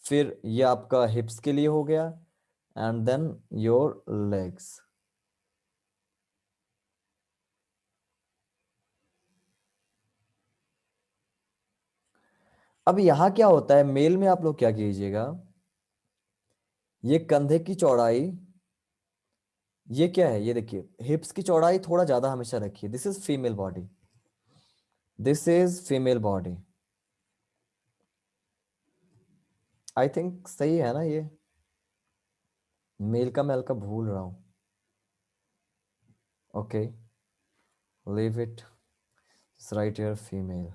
फिर ये आपका हिप्स के लिए हो गया, एंड देन योर लेग्स। अब यहाँ क्या होता है, मेल में आप लोग क्या कीजिएगा, ये कंधे की चौड़ाई, ये क्या है, ये देखिए हिप्स की चौड़ाई थोड़ा ज्यादा हमेशा रखिए। This is female body, this is female body. I think सही है ना ये। मेल का मैं हल्का भूल रहा हूं। Okay, leave it, right here female.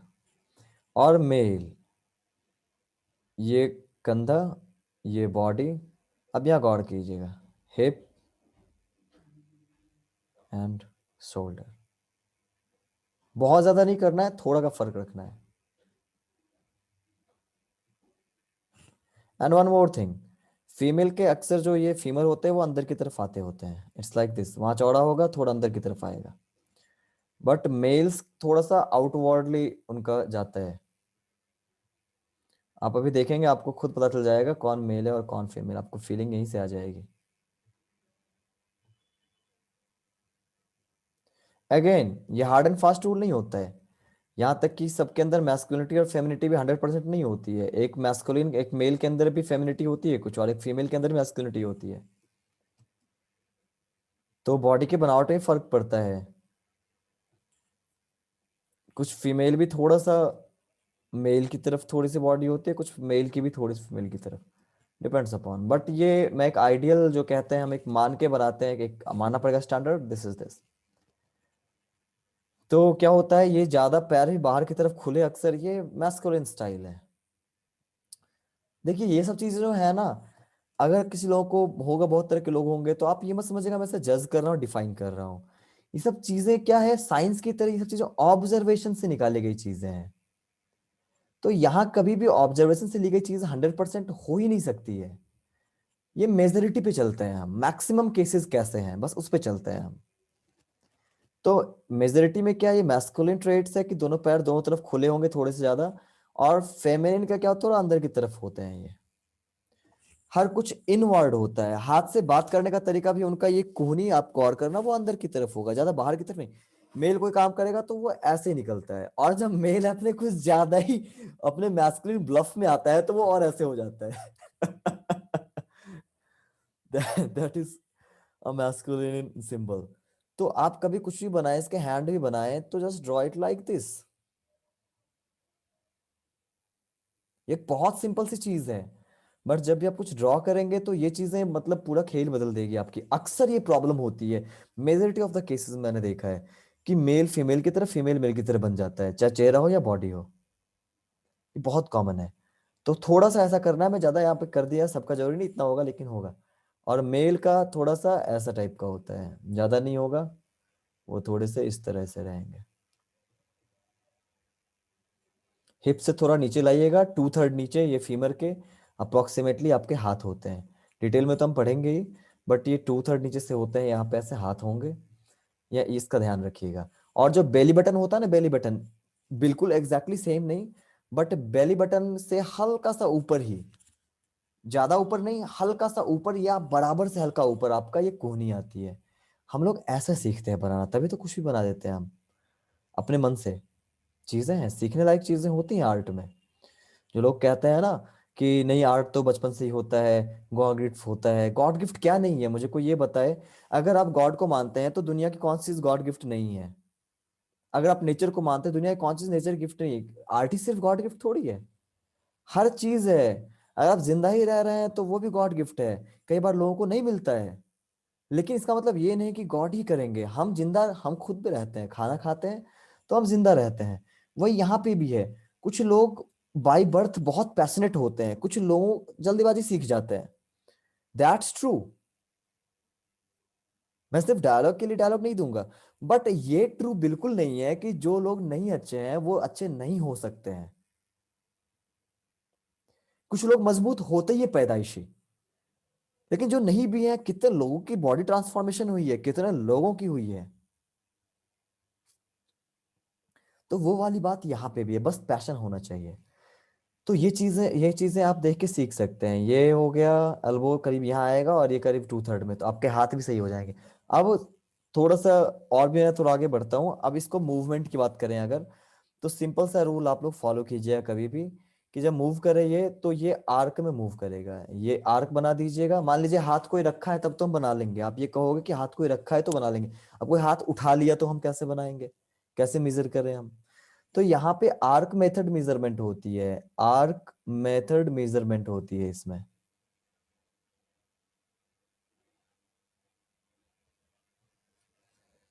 और मेल, ये कंधा, ये बॉडी। अब यहाँ गौर कीजिएगा, हिप एंड शोल्डर। बहुत ज्यादा नहीं करना है, थोड़ा का फर्क रखना है। And one more thing, female के अक्सर जो ये फीमर होते हैं वो अंदर की तरफ आते होते हैं, इट्स लाइक दिस, वहां चौड़ा होगा, थोड़ा अंदर की तरफ आएगा। बट मेल्स थोड़ा सा आउटवर्डली उनका जाता है। आप अभी देखेंगे, आपको खुद पता चल जाएगा कौन मेल है और कौन फीमेल, आपको फीलिंग यहीं से आ जाएगी। अगेन ये हार्ड एंड फास्ट रूल नहीं होता है, यहाँ तक कि सबके अंदर मैस्कुलिनिटी और फेमिनिटी भी 100% नहीं होती है। एक मैस्कुलिन, एक मेल के अंदर भी फेमिनिटी होती है कुछ, और एक फीमेल के अंदर भी मैस्कुलिनिटी होती है। तो बॉडी के बनावट में फर्क पड़ता है। कुछ फीमेल भी थोड़ा सा मेल की तरफ थोड़ी सी बॉडी होती है, कुछ मेल की भी थोड़ी सी फीमेल की तरफ, डिपेंड्स अपॉन। बट ये मैं एक आइडियल जो कहते हैं, हम एक मान के बनाते हैं, एक मानना पड़ेगा स्टैंडर्ड, दिस इज दिस। तो क्या होता है, ये ज्यादा पैर ही बाहर की तरफ खुले, अक्सर ये मैस्कुलिन स्टाइल है। देखिए ये सब चीजें जो है ना, अगर किसी लोगों को होगा, बहुत तरह के लोग होंगे, तो आप ये मत समझिएगा मैं इसे जज कर रहा हूँ, डिफाइन कर रहा हूँ। ये सब चीजें क्या है, साइंस की तरह ये सब चीजें ऑब्जर्वेशन से निकाली गई चीजें हैं। तो यहाँ कभी भी ऑब्जर्वेशन से ली गई चीज 100% हो ही नहीं सकती है। ये मेजोरिटी पे चलते हैं हम, मैक्सिमम केसेस कैसे हैं बस उस पे चलते हैं हम। तो मेजोरिटी में क्या, ये मैस्कुलिन ट्रेट्स है कि दोनों पैर दोनों तरफ खुले होंगे थोड़े से ज्यादा, और फेमिनिन का क्या होता है, थोड़ा अंदर की तरफ होते हैं ये। हर कुछ इनवर्ड होता है, हाथ से बात करने का तरीका भी उनका, ये कोहनी आप गौर करना, वो अंदर की तरफ होगा, ज्यादा बाहर की तरफ नहीं। मेल कोई काम करेगा तो वो ऐसे ही निकलता है, और जब मेल अपने कुछ ज्यादा ही अपने मैस्कुलिन ब्लफ में आता है तो वो और ऐसे हो जाता है। That is a masculine symbol. तो आप कभी कुछ भी बनाए, इसके हैंड भी बनाए, तो just draw it like this. ये बहुत सिंपल सी चीज है, बट जब भी आप कुछ ड्रॉ करेंगे तो ये चीजें मतलब पूरा खेल बदल देगी आपकी। अक्सर ये प्रॉब्लम होती है, मेजोरिटी ऑफ द केसेस मैंने देखा है कि मेल फीमेल की तरफ, फीमेल मेल की तरफ बन जाता है, चाहे चेहरा हो या बॉडी हो। ये बहुत कॉमन है। तो थोड़ा सा ऐसा करना है, मैं ज्यादा यहाँ पे कर दिया, सबका जरूरी नहीं इतना होगा, लेकिन होगा। और मेल का थोड़ा सा ऐसा टाइप का होता है, ज्यादा नहीं होगा, वो थोड़े से इस तरह से रहेंगे। हिप से थोड़ा नीचे लाइएगा, 2/3 नीचे, ये फीमर के अप्रोक्सीमेटली आपके हाथ होते हैं। डिटेल में तो हम पढ़ेंगे ही, बट ये 2/3 नीचे से होते हैं, यहाँ पे ऐसे हाथ होंगे, या इसका ध्यान रखिएगा। और जो बेली बटन होता है ना, बेली बटन बिल्कुल एग्जैक्टली सेम नहीं, बट बेली बटन से हल्का सा ऊपर ही, ज्यादा ऊपर नहीं, हल्का सा ऊपर या बराबर से हल्का ऊपर आपका ये कोहनी आती है। हम लोग ऐसा सीखते हैं बनाना, तभी तो कुछ भी बना देते हैं हम अपने मन से। चीजें हैं, सीखने लायक चीजें होती हैं आर्ट में। जो लोग कहते हैं ना कि नहीं आर्ट तो बचपन से ही होता है, गॉड गिफ्ट होता है, गॉड गिफ्ट क्या नहीं है, मुझे कोई ये बताए। अगर आप गॉड को मानते हैं तो दुनिया की कौन सी चीज गॉड गिफ्ट नहीं है। अगर आप नेचर को मानते हैं, दुनिया की कौन सी चीज नेचर गिफ्ट नहीं है। आर्ट ही सिर्फ गॉड गिफ्ट थोड़ी है, हर चीज है। अगर आप जिंदा ही रह रहे हैं तो वो भी गॉड गिफ्ट है। कई बार लोगों को नहीं मिलता है, लेकिन इसका मतलब ये नहीं कि गॉड ही करेंगे। हम जिंदा, हम खुद भी रहते हैं, खाना खाते हैं तो हम जिंदा रहते हैं। वही यहाँ पे भी है। कुछ लोग बाय बर्थ बहुत पैशनेट होते हैं, कुछ लोग जल्दीबाजी सीख जाते हैं। That's true. मैं सिर्फ डायलॉग के लिए डायलॉग नहीं दूंगा, बट ये ट्रू बिल्कुल नहीं है कि जो लोग नहीं अच्छे हैं वो अच्छे नहीं हो सकते हैं। कुछ लोग मजबूत होते ही है पैदाइशी, लेकिन जो नहीं भी है, कितने लोगों की बॉडी ट्रांसफॉर्मेशन हुई है, कितने लोगों की हुई है। तो वो वाली बात यहाँ पे भी है, बस पैशन होना चाहिए। तो ये चीजें आप देख के सीख सकते हैं। ये हो गया, एल्बो करीब यहाँ आएगा और ये करीब 2/3 में, तो आपके हाथ भी सही हो जाएंगे। अब थोड़ा सा और भी मैं थोड़ा आगे बढ़ता हूँ। अब इसको मूवमेंट की बात करें अगर, तो सिंपल सा रूल आप लोग फॉलो कीजिएगा कभी भी, कि जब मूव करे ये, तो ये आर्क में मूव करेगा। ये आर्क बना दीजिएगा। मान लीजिए हाथ कोई रखा है तब तो हम बना लेंगे, आप ये कहोगे कि हाथ कोई रखा है तो बना लेंगे। अब कोई हाथ उठा लिया तो हम कैसे बनाएंगे, कैसे मेजर करें हम। तो यहाँ पे आर्क मेथड मेजरमेंट होती है, आर्क मेथड मेजरमेंट होती है इसमें।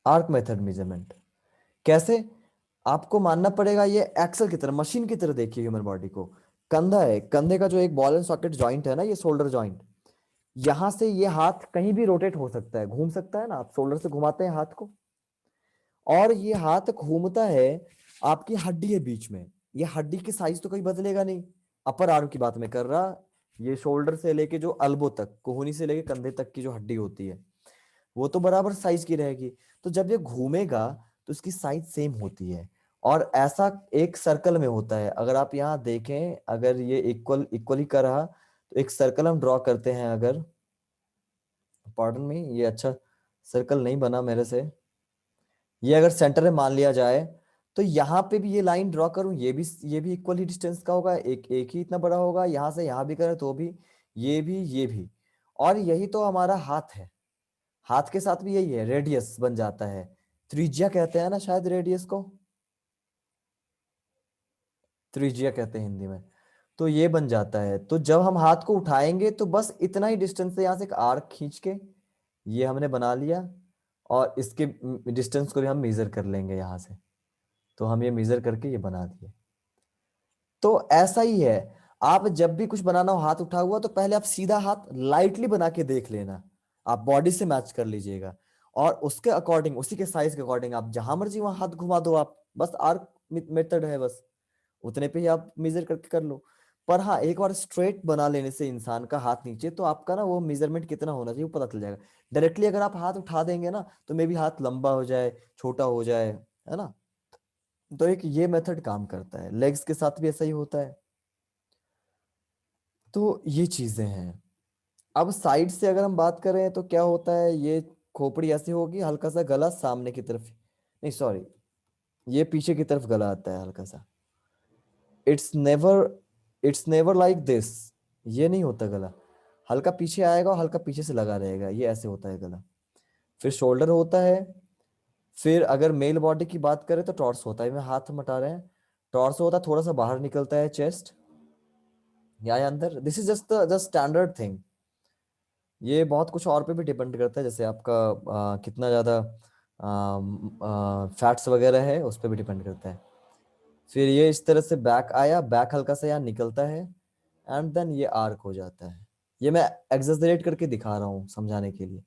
आर्क मेथड मेजरमेंट कैसे, आपको मानना पड़ेगा ये एक्सल की तरह, मशीन की तरह देखिए ह्यूमन बॉडी को। कंधा है, कंधे का जो एक बॉल एंड सॉकेट जॉइंट है ना, ये शोल्डर जॉइंट, यहां से ये हाथ कहीं भी रोटेट हो सकता है, घूम सकता है ना, आप शोल्डर से घुमाते हैं हाथ को, और ये हाथ घूमता है आपकी हड्डी है बीच में। ये हड्डी की साइज तो कहीं बदलेगा नहीं। अपर आर्म की बात मैं कर रहा, ये शोल्डर से लेके जो अल्बो तक, कोहनी से लेके कंधे तक की जो हड्डी होती है, वो तो बराबर साइज की रहेगी। तो जब ये घूमेगा तो इसकी साइज सेम होती है। और ऐसा एक सर्कल में होता है, अगर आप यहाँ देखें, अगर ये इक्वली कर रहा, तो एक सर्कल हम ड्रॉ करते हैं अगर, पार्डन में, ये अच्छा सर्कल नहीं बना मेरे से, ये अगर सेंटर में मान लिया जाए, तो यहाँ पे भी ये लाइन ड्रॉ करूं, ये भी इक्वल ही डिस्टेंस का होगा, एक एक ही इतना बड़ा होगा। यहाँ से यहाँ भी करें तो भी, ये भी। और यही तो हमारा हाथ है। हाथ के साथ भी यही है, रेडियस बन जाता है। त्रिज्या कहते हैं ना शायद रेडियस को, त्रिज्या कहते हैं हिंदी में। तो ये बन जाता है। तो जब हम हाथ को उठाएंगे तो बस इतना ही डिस्टेंस से यहाँ से एक आर्क खींच के ये हमने बना लिया, और इसके डिस्टेंस को भी हम मेजर कर लेंगे यहाँ से। तो हम ये मेजर करके ये बना दिए। तो ऐसा ही है, आप जब भी कुछ बनाना हो हाथ उठा हुआ, तो पहले आप सीधा हाथ लाइटली बना के देख लेना, आप बॉडी से मैच कर लीजिएगा, और उसके अकॉर्डिंग, उसी के साइज के अकॉर्डिंग आप जहां मर्जी वहां हाथ घुमा दो आप, बस आर्क मेथड है, बस उतने पे ही आप मेजर करके कर लो। पर हाँ, एक बार स्ट्रेट बना लेने से इंसान का हाथ नीचे, तो आपका ना वो मेजरमेंट कितना होना चाहिए वो पता चल जाएगा। डायरेक्टली अगर आप हाथ उठा देंगे ना, तो मे बी हाथ लंबा हो जाए, छोटा हो जाए, है ना। तो एक ये मेथड काम करता है, लेग्स के साथ भी ऐसा ही होता है। तो ये चीजें हैं। अब साइड से अगर हम बात करें तो क्या होता है, ये खोपड़ी ऐसी होगी, हल्का सा गला सामने की तरफ, नहीं सॉरी, ये पीछे की तरफ गला आता है हल्का सा। It's never it's never like this, ये नहीं होता गला। हल्का पीछे आएगा और हल्का पीछे से लगा रहेगा, ये ऐसे होता है गला। फिर शोल्डर होता है। फिर अगर मेल बॉडी की बात करें तो टॉर्स होता है, में हाथ मटा रहे हैं, टॉर्स होता है, थोड़ा सा बाहर निकलता है चेस्ट या अंदर। This is just standard thing. ये बहुत कुछ और पे भी डिपेंड करता है, जैसे आपका कितना ज्यादा फैट्स वगैरह है, उस पर भी डिपेंड करता है। फिर ये इस तरह से बैक आया, बैक हल्का सा यहाँ निकलता है, एंड देन ये आर्क हो जाता है। ये मैं एग्जेजरेट करके दिखा रहा हूँ समझाने के लिए।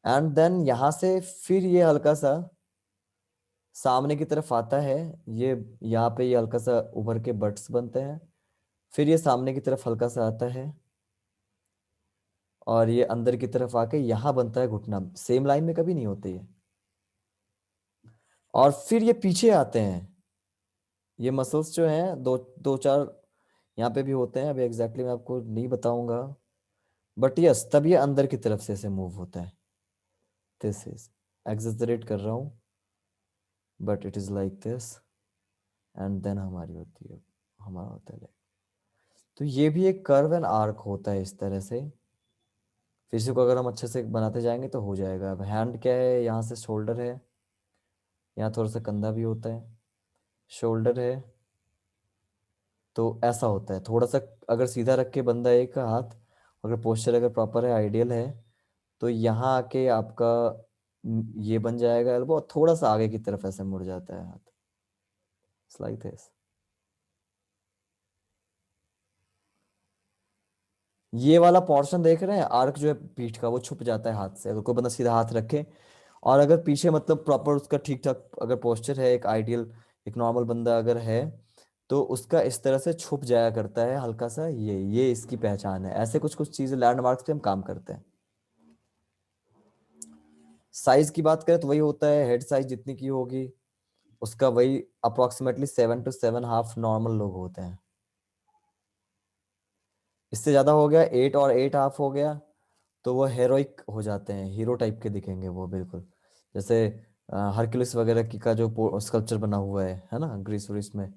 एंड देन यहाँ से फिर ये हल्का सा सामने की तरफ आता है। ये यहाँ पे ये हल्का सा उभर के बट्स बनते हैं। फिर ये सामने की तरफ हल्का सा आता है, और ये अंदर की तरफ आके यहाँ बनता है घुटना। सेम लाइन में कभी नहीं होते ये। और फिर ये पीछे आते हैं। ये मसल्स जो हैं, दो दो चार यहाँ पे भी होते हैं, अभी एग्जैक्टली मैं आपको नहीं बताऊंगा, बट यस, तब ये अंदर की तरफ से ऐसे मूव होता है। दिस इज, एग्जेजरेट कर रहा हूँ, but it is like this, and then हमारी होती है, हमारा होता है leg। तो ये भी एक कर्व एंड आर्क होता है इस तरह से। फिर इसी को अगर हम अच्छे से बनाते जाएंगे तो हो जाएगा। अब हैंड क्या है, यहाँ से शोल्डर है, यहाँ थोड़ा सा कंधा भी होता है, शोल्डर है, तो ऐसा होता है थोड़ा सा। अगर सीधा रख के बंदा एक हाथ, अगर पोस्चर अगर प्रॉपर है, आइडियल है, तो यहाँ आके आपका ये बन जाएगा एल्बो, और थोड़ा सा आगे की तरफ ऐसे मुड़ जाता है हाथ। It's like this. ये वाला पोर्शन देख रहे हैं, आर्क जो है पीठ का, वो छुप जाता है हाथ से अगर कोई बंदा सीधा हाथ रखे। और अगर पीछे मतलब प्रॉपर उसका ठीक ठाक अगर पोस्चर है, एक आइडियल, एक नॉर्मल बंदा अगर है, तो उसका इस तरह से छुप जाया करता है हल्का सा। ये इसकी पहचान है। ऐसे कुछ कुछ चीजें, लैंडमार्क्स पे हम काम करते हैं। साइज की बात करें तो वही होता है, हेड साइज जितनी की होगी उसका वही अप्रोक्सीमेटली 7 to 7.5 नॉर्मल लोग होते हैं। इससे ज्यादा हो गया, 8 और 8.5 हो गया, तो वो हेरोइक हो जाते हैं, हीरो टाइप के दिखेंगे वो बिल्कुल। जैसे हरक्यूलिस वगैरह की का जो स्कल्पचर बना हुआ है ना, ग्रीस व्रीस में,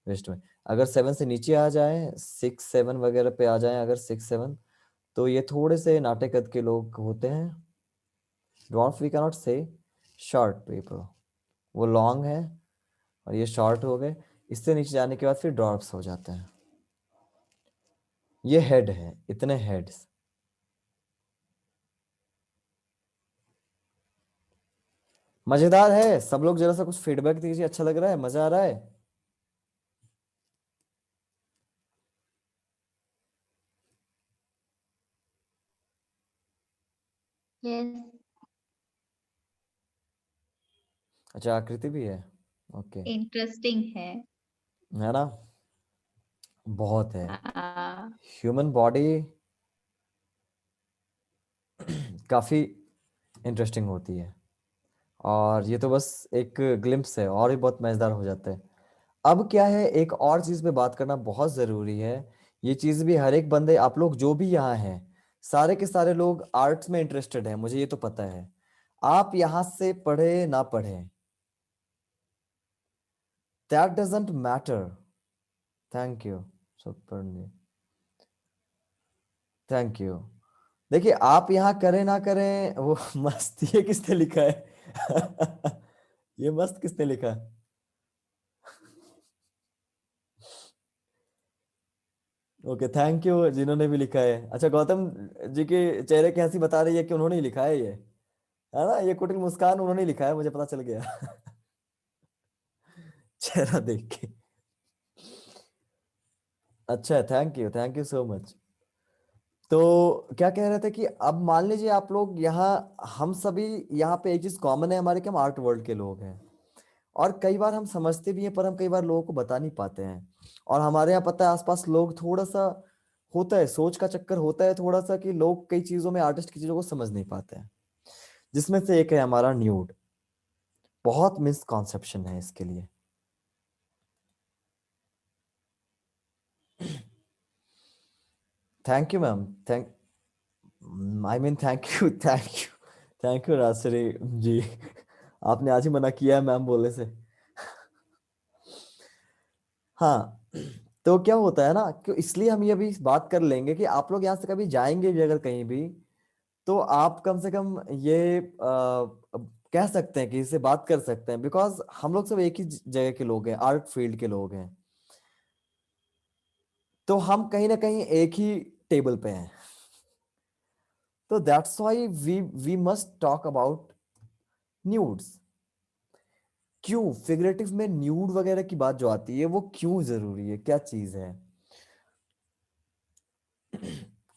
वेस्ट में। अगर 7 से नीचे आ जाए, 6 7 वगैरह पे आ जाए, अगर 6 7, तो ये थोड़े से नाटे कद के लोग होते हैं। Dwarf we cannot say, short people, वो लॉन्ग है और ये शॉर्ट हो गए। इससे नीचे जाने के बाद फिर ड्वार्फ्स हो जाते हैं। ये हेड है, इतने हेड्स। मजेदार है। सब लोग जरा सा कुछ फीडबैक दीजिए, अच्छा लग रहा है, मजा आ रहा है? यस। अच्छा, आकृति भी है, ओके। इंटरेस्टिंग है। है ना, बहुत है। हाँ। ह्यूमन बॉडी काफी इंटरेस्टिंग होती है। और ये तो बस एक ग्लिम्प्स है, और भी बहुत मजेदार हो जाता है। अब क्या है, एक और चीज पे बात करना बहुत जरूरी है। ये चीज भी हर एक बंदे, आप लोग जो भी यहाँ हैं, सारे के सारे लोग आर्ट्स में इंटरेस्टेड हैं, मुझे ये तो पता है। आप यहाँ से पढ़े ना पढ़े, that doesn't matter. Thank you Suparni, thank you. देखिए, आप यहाँ करें ना करें वो मस्त, ये किसने लिखा है? ये मस्त किसने लिखा है? ओके, थैंक यू जिन्होंने भी लिखा है। अच्छा, गौतम जी के चेहरे की हंसी बता रही है कि उन्होंने ही लिखा है ये, है ना? ये कुटिल मुस्कान उन्होंने ही लिखा है, मुझे पता चल गया। चेहरा देख के। अच्छा, थैंक यू सो मच। तो क्या कह रहे थे कि अब मान लीजिए आप लोग यहाँ, हम सभी यहाँ पे एक चीज कॉमन है हमारे, कि हम आर्ट वर्ल्ड के लोग हैं। और कई बार हम समझते भी हैं, पर हम कई बार लोगों को बता नहीं पाते हैं। और हमारे यहाँ पता है, आसपास लोग थोड़ा सा होता है, सोच का चक्कर होता है थोड़ा सा, कि लोग कई चीजों में, आर्टिस्ट की चीजों को समझ नहीं पाते हैं। जिसमें से एक है हमारा न्यूड। बहुत मिसकॉन्सेप्शन है इसके लिए। Thank you ma'am, thank, I mean thank you, thank you Rajshree ji. आपने आज ही मना किया है मैम बोलने से। हाँ, तो क्या होता है ना, कि इसलिए हम ये भी बात कर लेंगे कि आप लोग यहाँ से कभी जाएंगे भी अगर कहीं भी, तो आप कम से कम ये कह सकते हैं कि इससे बात कर सकते हैं, बिकॉज हम लोग सब एक ही जगह के लोग हैं, आर्ट फील्ड के लोग हैं। तो हम कहीं ना कहीं एक ही टेबल पे हैं। तो that's why we must talk about nudes. क्यों फिगरेटिव में न्यूड वगैरह की बात जो आती है, वो क्यों जरूरी है, क्या चीज है?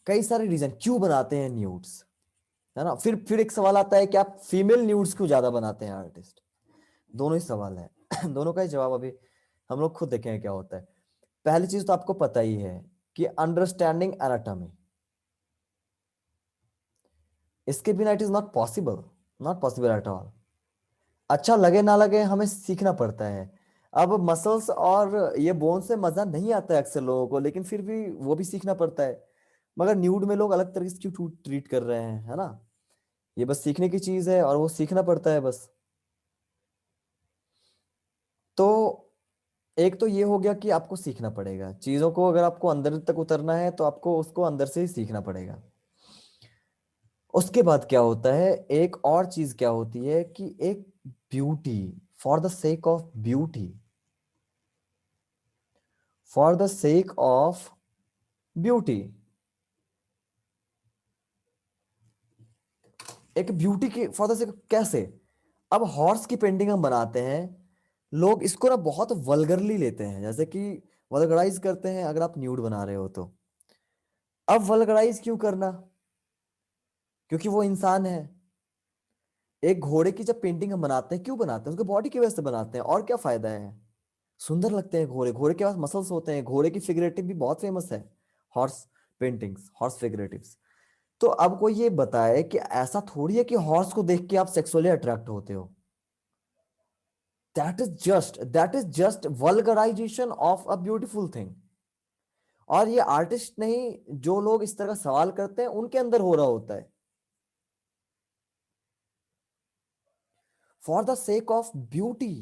कई सारे रीजन क्यों बनाते हैं न्यूड्स, है ना? फिर एक सवाल आता है कि आप फीमेल न्यूड्स क्यों ज्यादा बनाते हैं आर्टिस्ट? दोनों ही सवाल है। दोनों का ही जवाब अभी हम लोग खुद देखेंगे क्या होता है। पहली चीज तो आपको पता ही है कि अंडरस्टैंडिंग एनाटॉमी, इसके बिना it is not possible, not possible at all. अच्छा लगे ना लगे, हमें सीखना पड़ता है। अब मसल्स और ये बोन से मजा नहीं आता है अक्सर लोगों को, लेकिन फिर भी वो भी सीखना पड़ता है। मगर न्यूड में लोग अलग तरीके से क्यों ट्रीट कर रहे हैं, है ना? ये बस सीखने की चीज है, और वो सीखना पड़ता है बस। तो एक तो ये हो गया कि आपको सीखना पड़ेगा चीजों को, अगर आपको अंदर तक उतरना है तो आपको उसको अंदर से ही सीखना पड़ेगा। उसके बाद क्या होता है, एक और चीज क्या होती है कि एक beauty, for the sake of beauty, for the sake of beauty, एक ब्यूटी की फॉर द सेक, कैसे? अब हॉर्स की पेंटिंग हम बनाते हैं, लोग इसको ना बहुत वल्गरली लेते हैं, जैसे कि वल्गराइज करते हैं अगर आप न्यूड बना रहे हो तो। अब वल्गराइज क्यों करना? क्योंकि वो इंसान है। एक घोड़े की जब पेंटिंग हम बनाते हैं, क्यों बनाते हैं? उसके बॉडी की वजह से बनाते हैं, और क्या फायदा है? सुंदर लगते हैं घोड़े, घोड़े के पास मसल्स होते हैं, घोड़े की फिगरेटिव भी बहुत फेमस है। Horse paintings, horse figuratives. तो अब कोई ये बताए कि ऐसा थोड़ी है कि हॉर्स को देख के आप सेक्सुअली अट्रैक्ट होते हो। That is just vulgarization of a beautiful thing. और ये आर्टिस्ट नहीं, जो लोग इस तरह का सवाल करते हैं उनके अंदर हो रहा होता है। For the sake of beauty.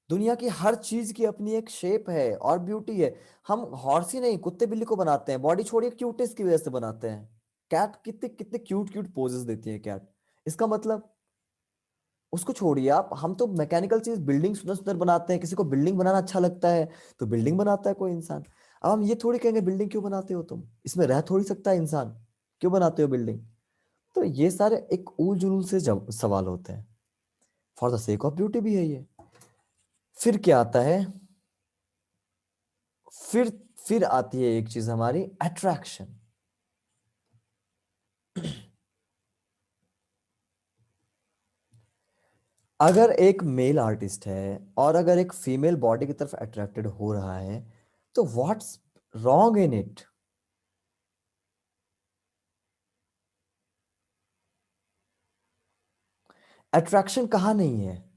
दुनिया की हर चीज की अपनी एक शेप है और ब्यूटी है। हम हॉर्स ही नहीं, कुत्ते बिल्ली को बनाते हैं, बॉडी छोड़िए क्यूटनेस की वजह से बनाते हैं। कैट कितने कितने क्यूट क्यूट पोजेस देती है कैट। इसका मतलब, उसको छोड़िए आप, हम तो मैकेनिकल चीज, बिल्डिंग सुंदर सुंदर बनाते हैं, किसी को बिल्डिंग बनाना अच्छा लगता है तो बिल्डिंग बनाता है कोई इंसान। अब हम ये थोड़ी कहेंगे बिल्डिंग क्यों बनाते हो तुम, इसमें रह थोड़ी सकता है इंसान, क्यों बनाते हो बिल्डिंग? तो ये सारे एक ऊल जुलूल से सवाल होते हैं। For the sake of beauty भी है ये। फिर क्या आता है? फिर फिर आती है एक चीज हमारी, अट्रैक्शन। अगर एक मेल आर्टिस्ट है और अगर एक फीमेल बॉडी की तरफ अट्रैक्टेड हो रहा है, तो what's wrong in it? Attraction कहाँ नहीं है?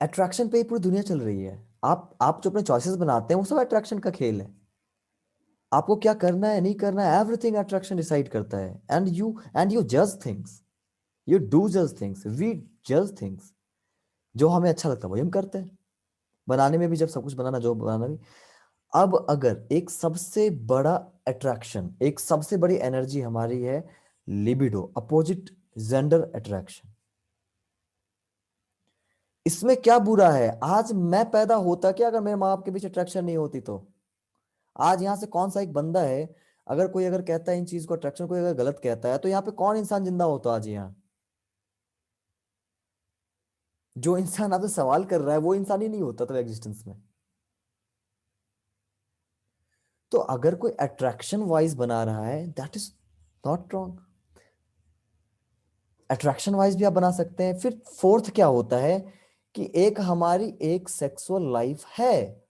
अट्रैक्शन पे ही पूरी दुनिया चल रही है। आप जो अपने चॉइसेस बनाते हैं वो सब अट्रैक्शन का खेल है। आपको क्या करना है नहीं करना है, एवरीथिंग अट्रैक्शन डिसाइड करता है। एंड यू जज थिंग्स, यू डू जज थिंग्स, वी जज थिंग्स। जो हमें अच्छा लगता है वही हम करते हैं। बनाने में भी, जब सब कुछ बनाना, जो बनाना भी। अब अगर एक सबसे बड़ा अट्रैक्शन, एक सबसे बड़ी एनर्जी हमारी है लिबिडो, अपोजिट जेंडर अट्रैक्शन। इसमें क्या बुरा है? आज मैं पैदा होता क्या अगर मेरे माँ बाप के बीच अट्रैक्शन नहीं होती तो? आज यहाँ से कौन सा एक बंदा है, अगर कोई अगर कहता है इन चीज को अट्रैक्शन, कोई अगर गलत कहता है, तो यहाँ पे कौन इंसान जिंदा होता आज यहाँ? जो इंसान आपसे सवाल कर रहा है वो इंसान ही नहीं होता तो एग्जिस्टेंस में। तो अगर कोई अट्रैक्शन वाइज बना रहा है, that is not wrong. Attraction wise भी आप बना सकते हैं। फिर फोर्थ क्या होता है कि एक हमारी एक सेक्सुअल लाइफ है,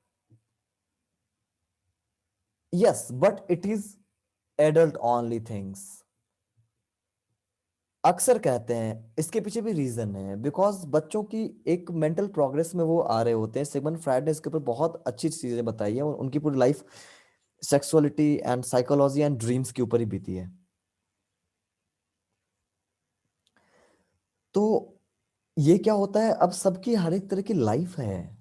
yes, but it is adult only things. अक्सर कहते हैं, इसके पीछे भी रीजन है, बिकॉज बच्चों की एक मेंटल प्रोग्रेस में वो आ रहे होते हैं। सिगमंड फ्रायड ने इसके ऊपर बहुत अच्छी चीजें बताई है, और उनकी पूरी life sexuality and psychology and dreams के ऊपर ही बीती है। तो ये क्या होता है, अब सबकी हर एक तरह की लाइफ है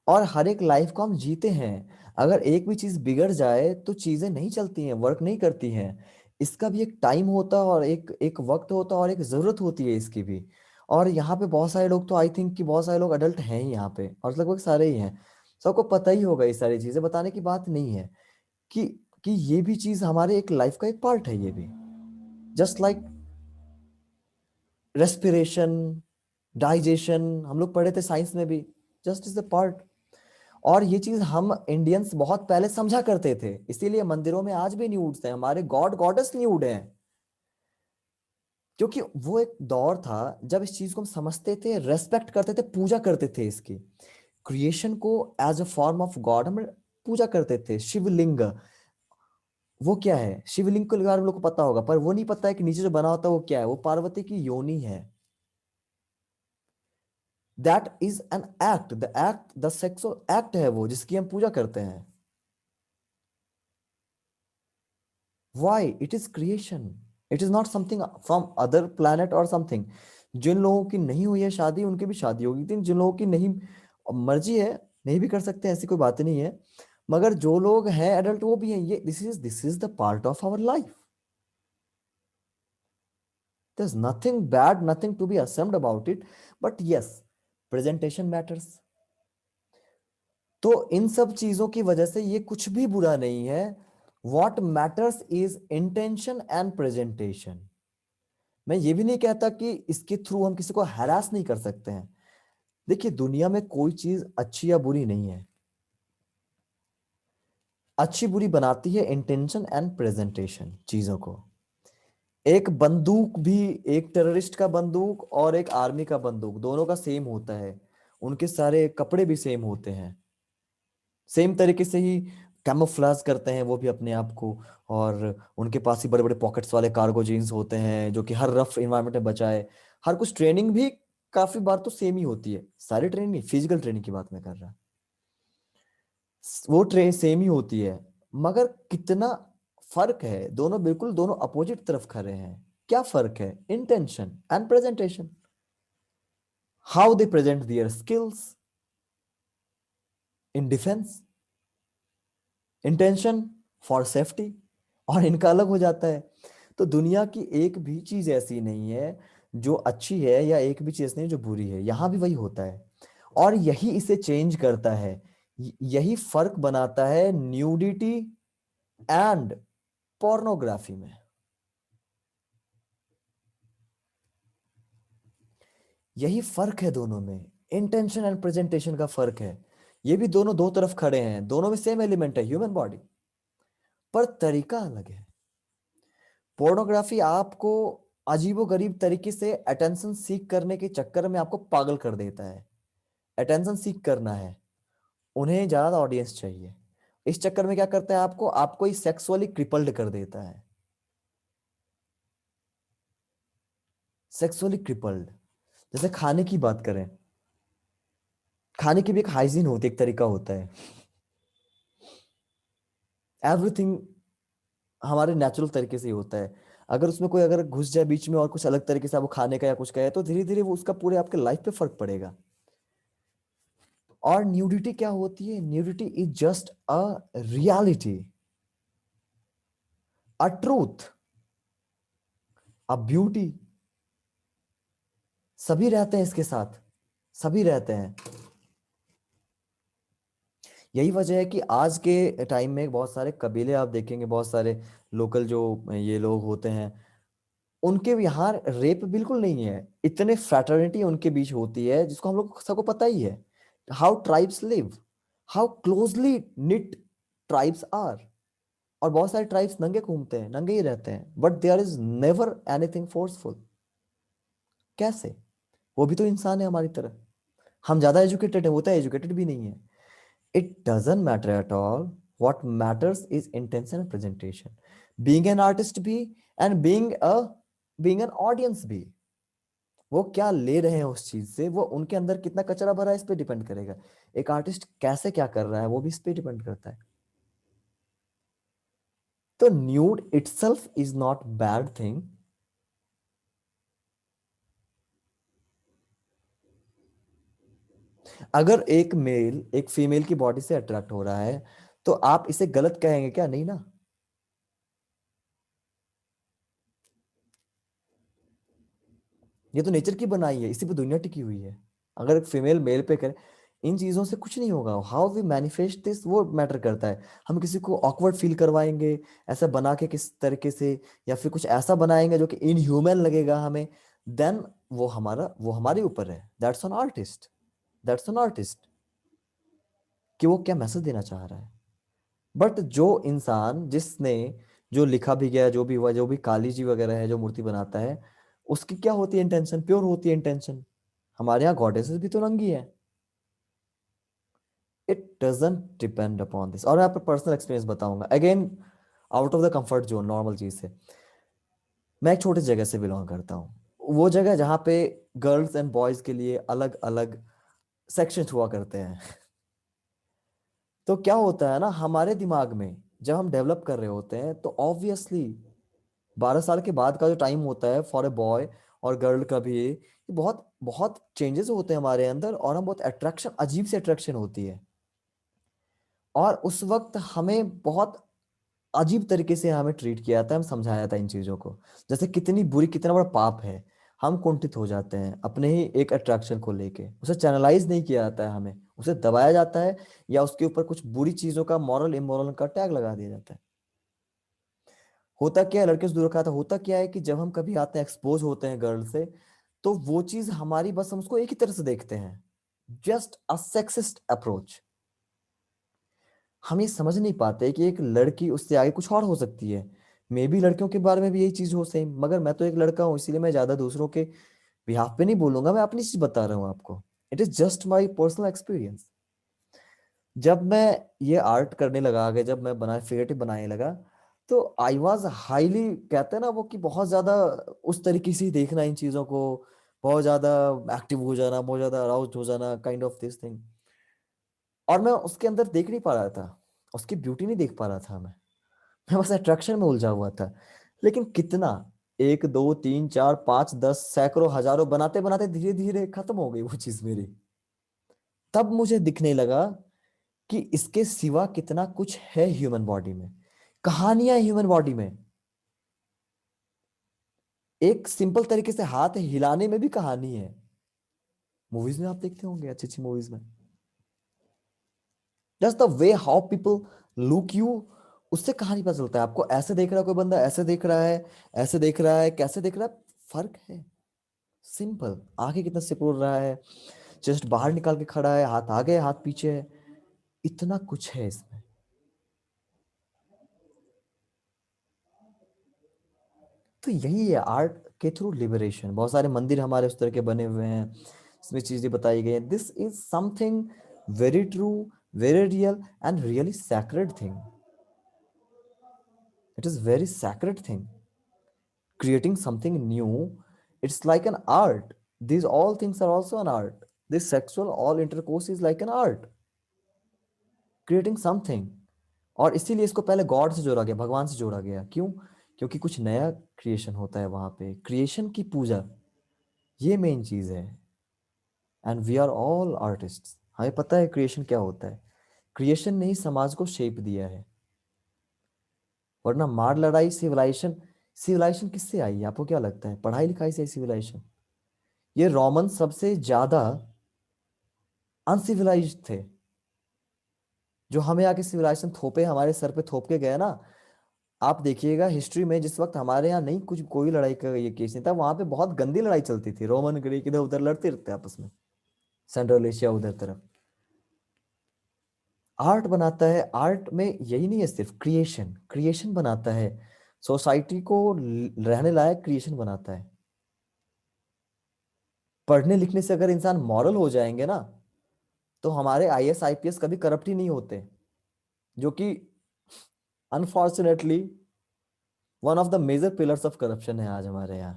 और हर एक लाइफ को हम जीते हैं। अगर एक भी चीज बिगड़ जाए तो चीजें नहीं चलती हैं, वर्क नहीं करती हैं। इसका भी एक टाइम होता है और एक एक वक्त होता है और एक जरूरत होती है इसकी भी। और यहाँ पे बहुत सारे लोग, तो आई थिंक कि बहुत सारे लोग अडल्ट हैं ही यहाँ पे, और लगभग सारे ही हैं। सबको पता ही होगा, ये सारी चीजें बताने की बात नहीं है कि कि ये भी चीज हमारे एक लाइफ का एक पार्ट है, ये भी। जस्ट लाइक रेस्पिरेशन, डाइजेशन, हम लोग पढ़े थे साइंस में भी, जस्ट इज द पार्ट। और ये चीज हम इंडियंस बहुत पहले समझा करते थे, इसीलिए मंदिरों में आज भी न्यूड्स हैं, हमारे गॉड गॉडेस न्यूड हैं। क्योंकि वो एक दौर था जब इस चीज को हम समझते थे, रेस्पेक्ट करते थे, पूजा करते थे इसकी। क्रिएशन को as a form of god हम पूजा करते थे। शिवलिंग, वो क्या है? शिवलिंग को हम लोग को पता होगा, पर वो नहीं पता है कि नीचे जो बना होता है वो क्या है। वो पार्वती की योनि है। That is an act, the sexual act है वो, जिसकी हम पूजा करते हैं। Why? It is creation. It is not something from other planet or something. जिन लोगों की नहीं हुई है शादी, उनकी भी शादी होगी, लेकिन जिन लोगों की नहीं, मर्जी है, नहीं भी कर सकते, ऐसी कोई बात नहीं है। मगर जो लोग हैं एडल्ट, वो भी हैं। ये this is the part of our life. There is nothing bad, nothing to be ashamed about it, but yes, presentation matters. तो इन सब चीजों की वजह से ये कुछ भी बुरा नहीं है। What matters is intention and presentation. मैं ये भी नहीं कहता कि इसके थ्रू हम किसी को हैरास नहीं कर सकते हैं। देखिए दुनिया में कोई चीज अच्छी या बुरी नहीं है, अच्छी बुरी बनाती है इंटेंशन एंड प्रेजेंटेशन चीजों को। एक बंदूक भी, एक टेररिस्ट का बंदूक और एक आर्मी का बंदूक दोनों का सेम होता है, उनके सारे कपड़े भी सेम होते हैं, सेम तरीके से ही कैमोफ्लाज करते हैं वो भी अपने आप को, और उनके पास ही बड़े बड़े पॉकेट्स वाले कार्गो जीन्स होते हैं जो कि हर रफ इन्वायरमेंट में बचाए। हर कुछ ट्रेनिंग भी काफी बार तो सेम ही होती है, सारी ट्रेनिंग नहीं, फिजिकल ट्रेनिंग की बात मैं कर रहा, वो ट्रेन सेम ही होती है। मगर कितना फर्क है, दोनों बिल्कुल दोनों अपोजिट तरफ खड़े हैं। क्या फर्क है? Intention and presentation, how they present their skills in defence, intention for safety, और इनका अलग हो जाता है। तो दुनिया की एक भी चीज ऐसी नहीं है जो अच्छी है, या एक भी चीज नहीं जो बुरी है, यहां भी वही होता है। और यही इसे चेंज करता है, यही फर्क बनाता है न्यूडिटी एंड पोर्नोग्राफी में। यही फर्क है दोनों में, इंटेंशन एंड प्रेजेंटेशन का फर्क है। ये भी दोनों दो तरफ खड़े हैं, दोनों में सेम एलिमेंट है, ह्यूमन बॉडी, पर तरीका अलग है। पोर्नोग्राफी आपको अजीबोगरीब तरीके से अटेंशन सीख करने के चक्कर में आपको पागल कर देता है। अटेंशन सीख करना है, उन्हें ज्यादा ऑडियंस चाहिए, इस चक्कर में क्या करता है, आपको आपको ही सेक्सुअली क्रिपल्ड कर देता है। सेक्सुअली क्रिपल्ड, जैसे खाने की बात करें, खाने की भी एक हाइजीन होती है, एक तरीका होता है। एवरीथिंग हमारे नेचुरल तरीके से ही होता है। अगर उसमें कोई अगर घुस जाए बीच में और कुछ अलग तरीके से आपको खाने का या कुछ कहे, तो धीरे धीरे वो उसका पूरे आपके लाइफ पे फर्क पड़ेगा। और न्यूडिटी क्या होती है? Nudity is just a reality, a truth, a beauty. सभी रहते हैं इसके साथ, सभी रहते हैं। यही वजह है कि आज के टाइम में बहुत सारे कबीले आप देखेंगे, बहुत सारे लोकल जो ये लोग होते हैं, उनके यहाँ रेप बिल्कुल नहीं है। इतने फ्रैटर्निटी उनके बीच होती है जिसको हम लोग सबको पता ही है, how tribes live, how closely knit tribes are. और बहुत सारे ट्राइब्स नंगे घूमते हैं, नंगे ही रहते हैं, but there is never anything forceful. कैसे? वो भी तो इंसान है हमारी तरह। हम ज्यादा एजुकेटेड है, वो तो एजुकेटेड भी नहीं है। It doesn't matter at all, what matters is intention and presentation. Being an artist भी, एंड बीइंग एन ऑडियंस भी, वो क्या ले रहे हैं उस चीज से, वो उनके अंदर कितना कचरा भरा है इस पे डिपेंड करेगा। एक आर्टिस्ट कैसे क्या कर रहा है वो भी इस पे डिपेंड करता है। तो nude itself is not bad thing. अगर एक मेल एक फीमेल की बॉडी से अट्रैक्ट हो रहा है, तो आप इसे गलत कहेंगे क्या? नहीं ना। ये तो नेचर की बनाई है, इसी पे दुनिया टिकी हुई है। अगर एक फीमेल मेल पे करे, इन चीजों से कुछ नहीं होगा। हाउ वी मैनिफेस्ट दिस वो मैटर करता है। हम किसी को ऑकवर्ड फील करवाएंगे ऐसा बना के किस तरीके से, या फिर कुछ ऐसा बनाएंगे जो कि इनह्यूमन लगेगा हमें, देन वो हमारे ऊपर है। That's on artist, that's on artist कि वो क्या मैसेज देना चाह रहा है। बट जो इंसान जिसने जो लिखा भी गया, जो भी हुआ, जो भी काली जी वगैरह है जो मूर्ति बनाता है, उसकी क्या होती है इंटेंशन? प्योर होती है इंटेंशन। हमारे यहाँ गॉडेसेस भी तो नंगी है। It doesn't depend upon this. और मैं आपको पर्सनल एक्सपीरियंस बताऊंगा, again out of the comfort zone, normal चीज से। मैं एक छोटी जगह से बिलोंग करता हूँ, वो जगह जहाँ पे गर्ल्स एंड बॉयज के लिए अलग अलग सेक्शन हुआ करते हैं। तो क्या होता है ना, हमारे दिमाग में जब हम डेवलप कर रहे होते हैं, तो ऑब्वियसली 12 साल के बाद का जो टाइम होता है फॉर ए बॉय और गर्ल का भी, ये बहुत बहुत चेंजेस होते हैं हमारे अंदर, और हम बहुत अट्रैक्शन, अजीब सी अट्रैक्शन होती है। और उस वक्त हमें बहुत अजीब तरीके से हमें ट्रीट किया जाता है, हम समझाया जाता है इन चीजों को, जैसे कितनी बुरी, कितना बड़ा पाप है। हम कुंठित हो जाते हैं अपने ही एक अट्रैक्शन को लेके, उसे चैनलाइज नहीं किया जाता है, हमें उसे दबाया जाता है, या उसके ऊपर कुछ बुरी चीजों का, मॉरल इमोरल का टैग लगा दिया जाता है। होता क्या है, लड़के से दूर रखा था, होता क्या है कि जब हम कभी आते हैं, एक्सपोज होते हैं गर्ल से, तो वो चीज हमारी, बस हम उसको एक ही तरह से देखते हैं। Just a sexist approach. हम ये समझ नहीं पाते कि एक लड़की उससे आगे कुछ और हो सकती है। मे बी लड़कियों के बारे में भी यही चीज हो सेम, मगर मैं तो एक लड़का हूँ, इसीलिए मैं ज्यादा दूसरों के बिहाफ पे नहीं बोलूंगा, मैं अपनी चीज बता रहा हूँ आपको। It is just my personal experience. जब मैं ये आर्ट करने लगा, आगे जब मैं बना फिगरेटिव बनाने लगा, तो आई वॉज हाईली, कहते हैं ना वो, कि बहुत ज्यादा उस तरीके से ही देखना इन चीजों को, बहुत ज्यादा एक्टिव हो जाना, बहुत ज्यादा अराउज्ड हो जाना, काइंड ऑफ दिस थिंग। और मैं उसके अंदर देख नहीं पा रहा था, उसकी ब्यूटी नहीं देख पा रहा था मैं बस अट्रैक्शन में उलझा हुआ था। लेकिन कितना, एक दो तीन चार पांच दस सैकड़ों हजारों बनाते बनाते धीरे धीरे खत्म हो गई वो चीज मेरी। तब मुझे दिखने लगा कि इसके सिवा कितना कुछ है ह्यूमन बॉडी में, कहानियां ह्यूमन बॉडी में। एक सिंपल तरीके से हाथ हिलाने में भी कहानी है। मूवीज में आप देखते होंगे, अच्छी अच्छी मूवीज में, just the way how people look you, उससे कहानी पता चलता है आपको। ऐसे देख रहा है कोई बंदा, ऐसे देख रहा है, ऐसे देख रहा है, कैसे देख रहा है, फर्क है। सिंपल, आगे कितना सिकुड़ रहा है, जस्ट बाहर निकाल के खड़ा है, हाथ आगे हाथ पीछे है, इतना कुछ है इसमें। तो यही है आर्ट के थ्रू लिबरेशन। बहुत सारे मंदिर हमारे उस तरह के बने हुए हैं, इसमें चीजें बताई गई हैं। This is something very true, very real and really sacred thing. It is very sacred thing, creating something new. It's like an art. These all things are also an art. This sexual all intercourse is like an art, creating something. और इसीलिए इसको पहले God से जोड़ा गया, भगवान से जोड़ा गया। क्यों? क्योंकि कुछ नया क्रिएशन होता है वहां पे, क्रिएशन की पूजा, ये मेन चीज है। And we are all artist. हमें पता है क्रिएशन क्या होता है। क्रिएशन ने ही समाज को शेप दिया है, वरना मार लड़ाई सिविलाइजेशन, सिविलाइजेशन किससे आई? आपको क्या लगता है, पढ़ाई लिखाई से सिविलाइजेशन? ये रोमन सबसे ज्यादा अनसिविलाइज्ड थे, जो हमें आके सिविलाइजेशन थोपे, हमारे सर पे थोप के गए ना। आप देखिएगा हिस्ट्री में, जिस वक्त हमारे यहाँ नहीं कुछ कोई लड़ाई का ये केस नहीं था, वहां पे बहुत गंदी लड़ाई चलती थी। रोमन ग्रीक इधर उधर लड़ते रहते आपस में, सेंट्रल एशिया उधर तरफ। आर्ट बनाता है, आर्ट में यही नहीं है सिर्फ क्रिएशन, क्रिएशन बनाता है, सोसाइटी को रहने लायक क्रिएशन बनाता है। पढ़ने लिखने से अगर इंसान मॉरल हो जाएंगे ना, तो हमारे आईएएस आईपीएस कभी करप्ट ही नहीं होते, जो कि unfortunately one of the major pillars of corruption है आज हमारे यहाँ।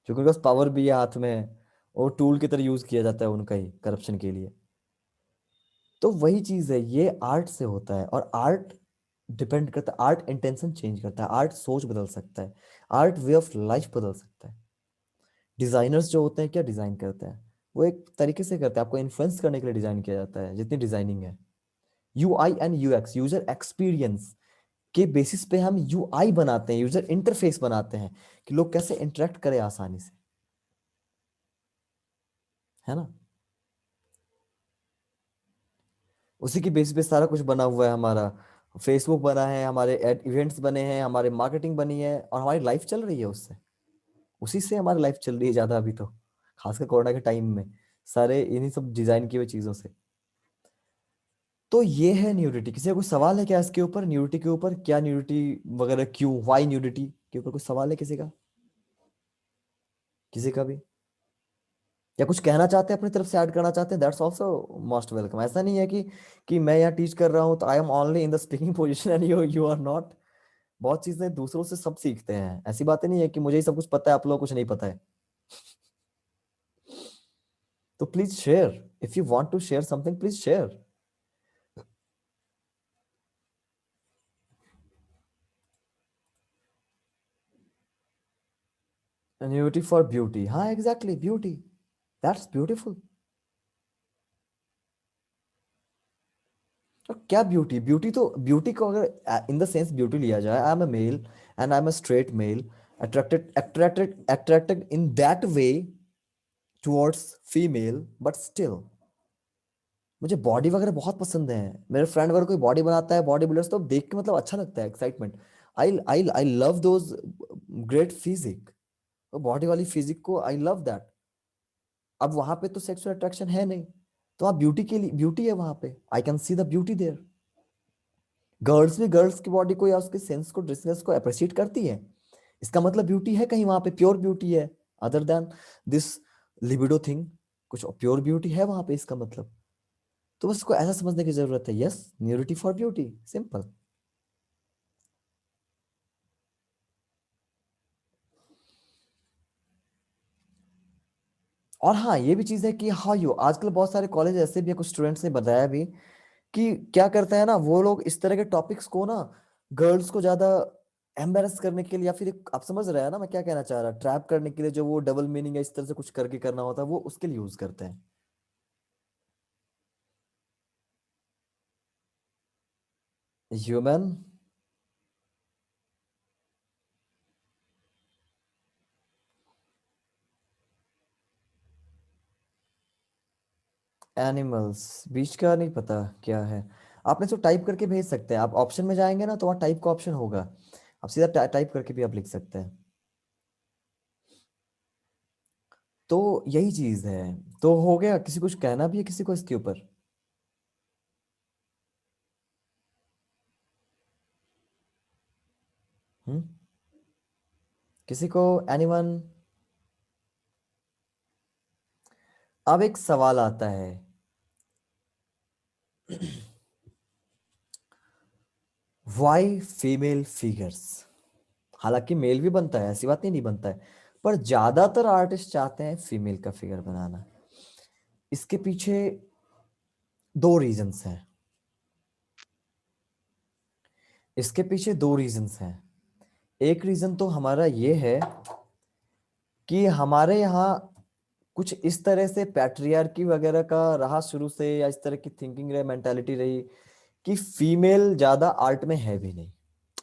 क्योंकि उनके पास पावर भी है हाथ में, और टूल की तरह यूज किया जाता है उनका ही करप्शन के लिए। तो वही चीज है, ये आर्ट से होता है। और आर्ट डिपेंड करता है, आर्ट इंटेंशन चेंज करता है, आर्ट सोच बदल सकता है, आर्ट वे ऑफ लाइफ बदल सकता है। डिजाइनर्स जो होते हैं क्या डिजाइन करते हैं, वो एक तरीके से करते हैं, आपको इन्फ्लुएंस करने के लिए डिजाइन किया जाता है। जितनी डिजाइनिंग है, UI and UX, user experience के बेसिस पे हम यूआई बनाते हैं, यूजर इंटरफेस बनाते हैं, कि लोग कैसे इंटरेक्ट करें आसानी से, है ना। उसी की बेसिस पे सारा कुछ बना हुआ है हमारा। फेसबुक बना है, हमारे इवेंट्स बने हैं, हमारे मार्केटिंग बनी है, और हमारी लाइफ चल रही है उससे। उसी से हमारी लाइफ चल रही है ज्यादा अभी तो, खासकर कोरोना के टाइम में, सारे इन्हीं सब डिजाइन किए हुए चीजों से। तो ये है न्यूडिटी। किसी का कोई सवाल है क्या इसके ऊपर, न्यूडिटी के ऊपर? क्या न्यूडिटी वगैरह, क्यों, वाई न्यूडिटी के ऊपर कुछ सवाल है किसी का? किसी का भी? या कुछ कहना चाहते हैं अपनी तरफ से, ऐड करना चाहते हैं, दैट्स आल्सो मोस्ट वेलकम। ऐसा नहीं है कि मैं यहाँ टीच कर रहा हूँ तो I am only in the speaking position and you you are not. बहुत चीजें दूसरों से सब सीखते हैं, ऐसी बातें नहीं है कि मुझे ही सब कुछ पता है, आप लोगों को कुछ नहीं पता है। तो please share, if you want to share something please share. Nudity for beauty, हाँ एग्जैक्टली, ब्यूटी, दैट्स ब्यूटीफुल। तो क्या ब्यूटी, ब्यूटी तो, ब्यूटी को अगर इन द सेंस ब्यूटी लिया जाए, I am a male and I am a straight male, attracted in that way towards female, but still मुझे body वगैरह बहुत पसंद है। मेरे फ्रेंड वगैरह कोई बॉडी बनाता है, बॉडी बिल्डर्स, तो देख के मतलब अच्छा लगता है, excitement. I love those great physique, body वाली फिजिक को आई लव दैट। अब वहां पे तो सेक्सुअल अट्रैक्शन है नहीं, तो वहाँ ब्यूटी के लिए ब्यूटी है वहां पे, I can see the beauty there. Girls भी गर्ल्स की बॉडी को या उसके सेंस को, ड्रेसनेस को अप्रिशिएट करती है। इसका मतलब ब्यूटी है कहीं वहां पे, प्योर ब्यूटी है, other than this libido thing, कुछ प्योर ब्यूटी है वहां पे इसका मतलब। तो बस इसको ऐसा समझने की जरूरत है, yes nudity for beauty, simple. और हाँ ये भी चीज है कि हाँ यू आजकल बहुत सारे कॉलेज ऐसे भी है, कुछ स्टूडेंट्स ने बताया भी कि क्या करते हैं ना वो लोग, इस तरह के टॉपिक्स को ना गर्ल्स को ज्यादा एम्बेरस करने के लिए, या फिर आप समझ रहे हैं ना मैं क्या कहना चाह रहा, ट्रैप करने के लिए, जो वो डबल मीनिंग है इस तरह से कुछ करके करना होता है, वो उसके लिए यूज करते हैं। ह्यूमन एनिमल्स, बीच का नहीं पता क्या है। आपने तो टाइप करके भेज सकते हैं, आप ऑप्शन में जाएंगे ना तो वहाँ टाइप का ऑप्शन होगा, आप सीधा टाइप करके भी आप लिख सकते हैं। तो यही चीज है। तो हो गया, किसी कुछ कहना भी है किसी को इसके ऊपर? हम्म, किसी को, एनीवन? अब एक सवाल आता है, वाई फीमेल फिगर्स? हालांकि मेल भी बनता है, ऐसी बात नहीं बनता है, पर ज्यादातर आर्टिस्ट चाहते हैं फीमेल का फिगर बनाना। इसके पीछे दो रीजंस हैं। इसके पीछे दो रीजंस हैं। एक रीजन तो हमारा ये है कि हमारे यहाँ कुछ इस तरह से पैट्रियार्की वगैरह का रहा शुरू से, या इस तरह की थिंकिंग रहे, मेंटालिटी रही कि फीमेल ज्यादा आर्ट में है भी नहीं।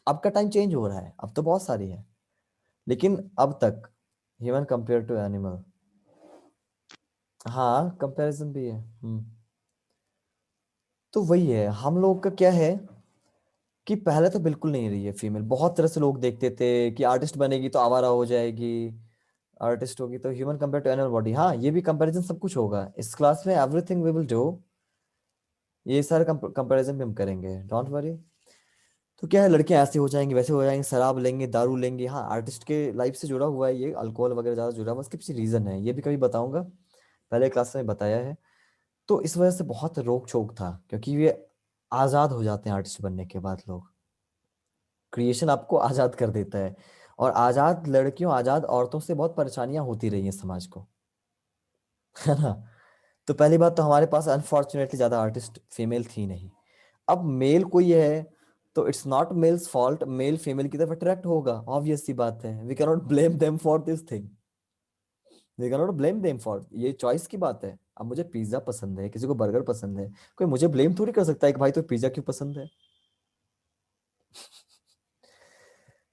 अब का टाइम चेंज हो रहा है, अब तो बहुत सारी है, लेकिन अब तक ह्यूमन कंपेयर टू एनिमल, हाँ कंपैरिजन भी है। तो वही है, हम लोग का क्या है कि पहले तो बिल्कुल नहीं रही है फीमेल, बहुत तरह से लोग देखते थे कि आर्टिस्ट बनेगी तो आवारा हो जाएगी, आर्टिस्ट होगी तो human compare to animal body. हाँ ये भी कंपैरिजन सब कुछ होगा इस क्लास में, एवरीथिंग वी विल डू, ये सारे कंपैरिजन भी हम करेंगे, डोंट वरी। तो क्या है, लड़कियां ऐसे हो जाएंगी, वैसे हो जाएंगे, शराब लेंगे, दारू लेंगे। हाँ आर्टिस्ट के लाइफ से जुड़ा हुआ है ये, अल्कोहल वगैरह ज्यादा जुड़ा हुआ है, उसके पीछे रीजन है, ये भी कभी बताऊंगा, पहले क्लास में बताया है। तो इस वजह से बहुत रोक छोक था, क्योंकि ये आजाद हो जाते हैं आर्टिस्ट बनने के बाद लोग, क्रिएशन आपको आजाद कर देता है। और आजाद लड़कियों, आजाद औरतों से बहुत परेशानियां होती रही हैं समाज को, है ना। तो पहली बात तो हमारे पास अनफॉर्चुनेटली ज्यादा आर्टिस्ट फीमेल थी नहीं। अब मेल कोई है तो it's not male's fault, male female की तरफ अट्रैक्ट होगा, ऑब्वियस सी बात है, we can not blame them for this thing, we can not blame them for, ये चॉइस की बात है। अब मुझे पिज्जा पसंद है, किसी को बर्गर पसंद है, कोई मुझे ब्लेम थोड़ी कर सकता है कि भाई तो पिज्जा क्यों पसंद है।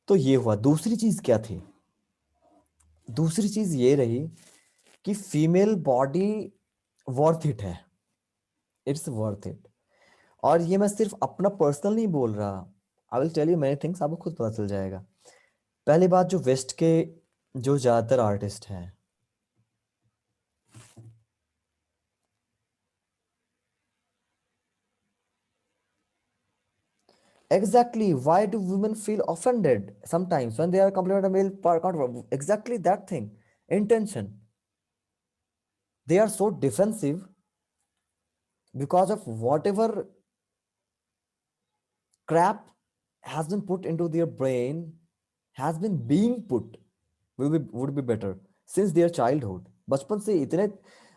तो ये हुआ, दूसरी चीज क्या थी? दूसरी चीज ये रही कि फीमेल बॉडी वर्थ इट है, इट्स वर्थ इट। और ये मैं सिर्फ अपना पर्सनल नहीं बोल रहा, I will tell you many things, आपको खुद पता चल जाएगा। पहली बात, जो वेस्ट के जो ज्यादातर आर्टिस्ट हैं, exactly why do women feel offended sometimes when they are complimented a male counterpart? Exactly that thing, intention. They are so defensive because of whatever crap has been put into their brain, has been being put, would be better since their childhood। बचपन से इतने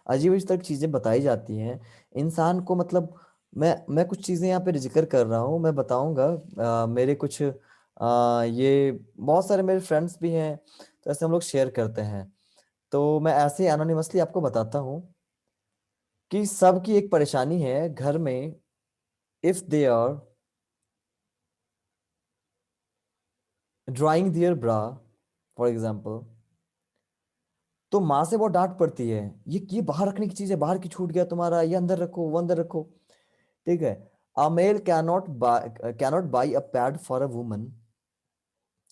अजीब अजीब तक चीजें बताई जाती हैं इंसान को, मतलब मैं कुछ चीजें यहाँ पे जिक्र कर रहा हूँ, मैं बताऊंगा। मेरे कुछ ये बहुत सारे मेरे फ्रेंड्स भी हैं, तो ऐसे हम लोग शेयर करते हैं। तो मैं ऐसे एनोनिमसली आपको बताता हूँ कि सबकी एक परेशानी है घर में, if they are drawing their bra for example, तो माँ से बहुत डांट पड़ती है, ये बाहर रखने की चीज है, बाहर की छूट गया तुम्हारा, ये अंदर रखो, वो अंदर रखो। ठीक है, a male cannot buy a pad for a woman,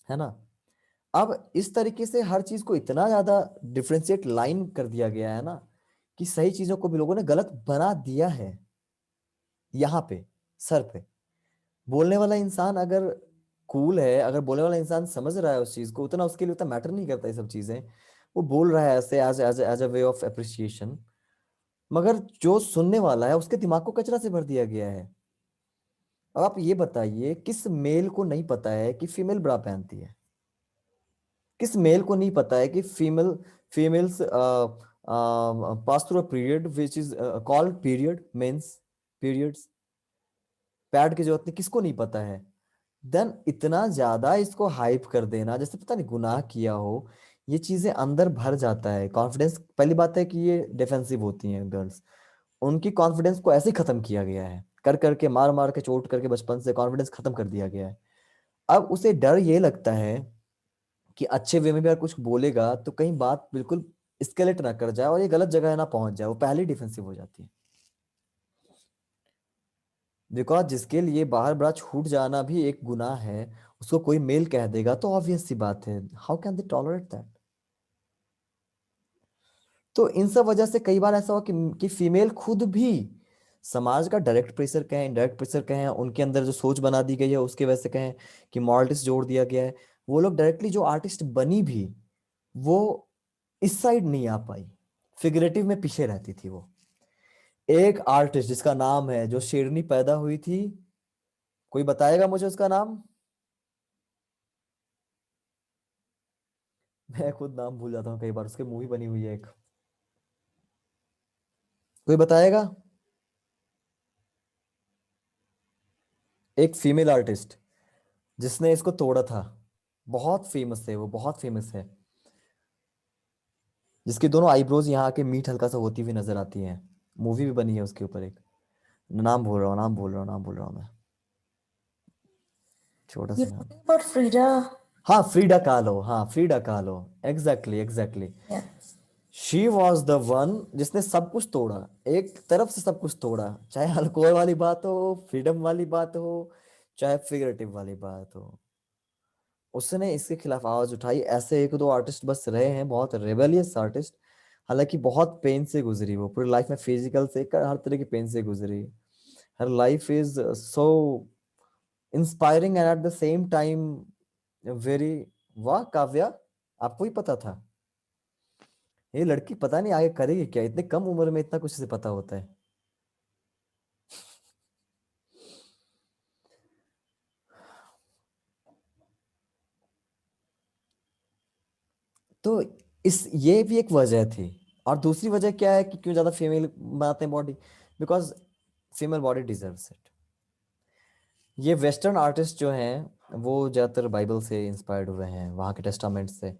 है ना। अब इस तरीके से हर चीज को इतना ज्यादा डिफरेंशिएट लाइन कर दिया गया है ना, कि सही चीजों को भी लोगों ने गलत बना दिया है। यहाँ पे सर पे बोलने वाला इंसान अगर कूल है, अगर बोलने वाला इंसान समझ रहा है उस चीज को, उतना उसके लिए उतना मैटर नहीं करता ये सब चीजें, वो बोल रहा है ऐसे as as as a way of appreciation. मगर जो सुनने वाला है उसके दिमाग को कचरा से भर दिया गया है। अब आप ये बताइए, किस मेल को नहीं पता है कि फीमेल ब्रा पहनती है? किस मेल को नहीं पता है कि females pass through a period which is called period, menses periods, pad की जरूरत नहीं, किसको नहीं पता है? देन इतना ज्यादा इसको हाइप कर देना जैसे पता नहीं गुनाह किया हो, ये चीजें अंदर भर जाता है कॉन्फिडेंस। पहली बात है कि ये डिफेंसिव होती हैं गर्ल्स, उनकी कॉन्फिडेंस को ऐसे ही खत्म किया गया है, कर करके मार मार के चोट करके बचपन से कॉन्फिडेंस खत्म कर दिया गया है। अब उसे डर ये लगता है कि अच्छे वे में भी अगर कुछ बोलेगा तो कहीं बात बिल्कुल स्केलेट ना कर जाए और ये गलत जगह ना पहुंच जाए, वो पहले ही डिफेंसिव हो जाती है। बिकॉज जिसके लिए बाहर बड़ा छूट जाना भी एक गुनाह है, उसको कोई मेल कह देगा तो ऑब्वियस सी बात है, how can they tolerate that? तो इन सब वजह से कई बार ऐसा हुआ कि फीमेल खुद भी समाज का डायरेक्ट प्रेशर कहें, इनडायरेक्ट प्रेशर कहें, उनके अंदर जो सोच बना दी गई है उसके वजह से कहें कि मॉरलिस्ट जोड़ दिया गया है, वो लोग डायरेक्टली जो आर्टिस्ट बनी भी, वो इस साइड नहीं आ पाई, फिगरेटिव में पीछे रहती थी वो। एक आर्टिस्ट जिसका नाम है, जो शेरनी पैदा हुई थी, कोई बताएगा मुझे उसका नाम? मैं खुद नाम भूल जाता हूँ कई बार, उसकी मूवी बनी हुई है एक, कोई बताएगा? एक फीमेल आर्टिस्ट जिसने इसको तोड़ा था, बहुत फेमस है वो, बहुत फेमस है, जिसके दोनों आईब्रोज यहाँ के मीट हल्का सा होती हुई नजर आती हैं। मूवी भी बनी है उसके ऊपर एक, नाम भूल रहा हूँ, नाम भूल रहा हूँ मैं, छोटा सा You're नाम। talking about Frida. हाँ फ्रीडा kahlo, हाँ Frida kahlo, exactly exactly. Yeah. She was the one जिसने सब कुछ तोड़ा, एक तरफ से सब कुछ तोड़ा, चाहे अल्कोहल वाली बात हो, फ्रीडम वाली बात हो, चाहे फिगरेटिव वाली बात हो, उसने इसके खिलाफ आवाज उठाई। ऐसे एक दो आर्टिस्ट बस रहे हैं, बहुत रेबेलियस आर्टिस्ट, हालांकि बहुत पेन से गुजरी वो पूरी लाइफ में, फिजिकल से हर तरह की पेन से गुजरी। हर life is so inspiring and at the same time very. वाह काव्या, आपको ही पता था? ये लड़की पता नहीं आगे करेगी क्या, इतने कम उम्र में इतना कुछ से पता होता है। तो इस ये भी एक वजह थी। और दूसरी वजह क्या है कि क्यों ज्यादा फीमेल बनाते हैं body? Because female body deserves it. ये वेस्टर्न आर्टिस्ट जो हैं वो ज्यादातर बाइबल से इंस्पायर्ड हुए हैं, वहाँ के टेस्टामेंट से।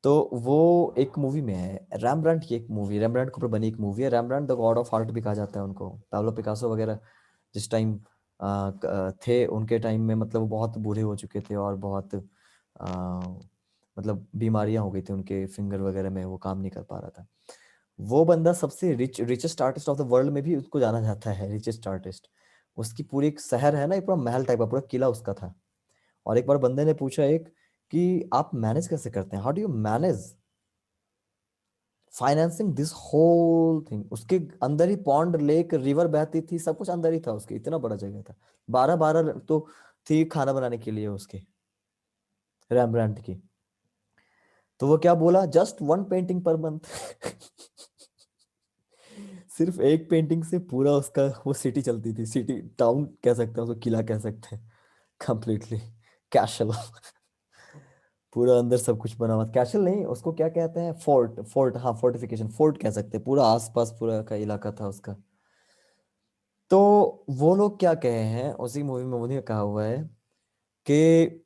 तो वो एक मूवी में है, रैम्ब्रांड की एक मूवी, रैम्ब्रांड के ऊपर बनी एक मूवी है, रैम्ब्रांड द गॉड ऑफ आर्ट भी कहा जाता है उनको। पाब्लो पिकासो वगैरह जिस टाइम थे, उनके टाइम में मतलब वो बहुत बूढ़े हो चुके थे और बहुत मतलब बीमारियां हो गई थी उनके फिंगर वगैरह में, वो काम नहीं कर पा रहा था। वो बंदा सबसे richest artist of the world में भी उसको जाना जाता है, रिचेस्ट आर्टिस्ट। उसकी पूरी एक शहर है ना, एक पूरा महल टाइप का पूरा किला उसका था। और एक बार बंदे ने पूछा एक कि आप मैनेज कैसे करते हैं, how do you manage financing this whole thing? उसके अंदर ही पॉन्ड, लेक, रिवर बहती थी, सब कुछ अंदर ही था उसके, इतना बड़ा जगह था। 12 12 तो थी खाना बनाने के लिए उसके, रैम्ब्रांड की। तो वो क्या बोला, just one painting per month. सिर्फ एक पेंटिंग से पूरा उसका वो सिटी चलती थी, सिटी टाउन कह सकते हैं उसको, किला कह सकते हैं, कंप्लीटली कैशल। पूरा अंदर सब कुछ बना हुआ, कैशल नहीं उसको क्या कहते हैं, फोर्ट, फोर्ट, हाँ फोर्टिफिकेशन, फोर्ट कह सकते हैं, पूरा आसपास पूरा का इलाका था उसका। तो वो लोग क्या कहे हैं उसी मूवी में, उन्हें कहा हुआ है कि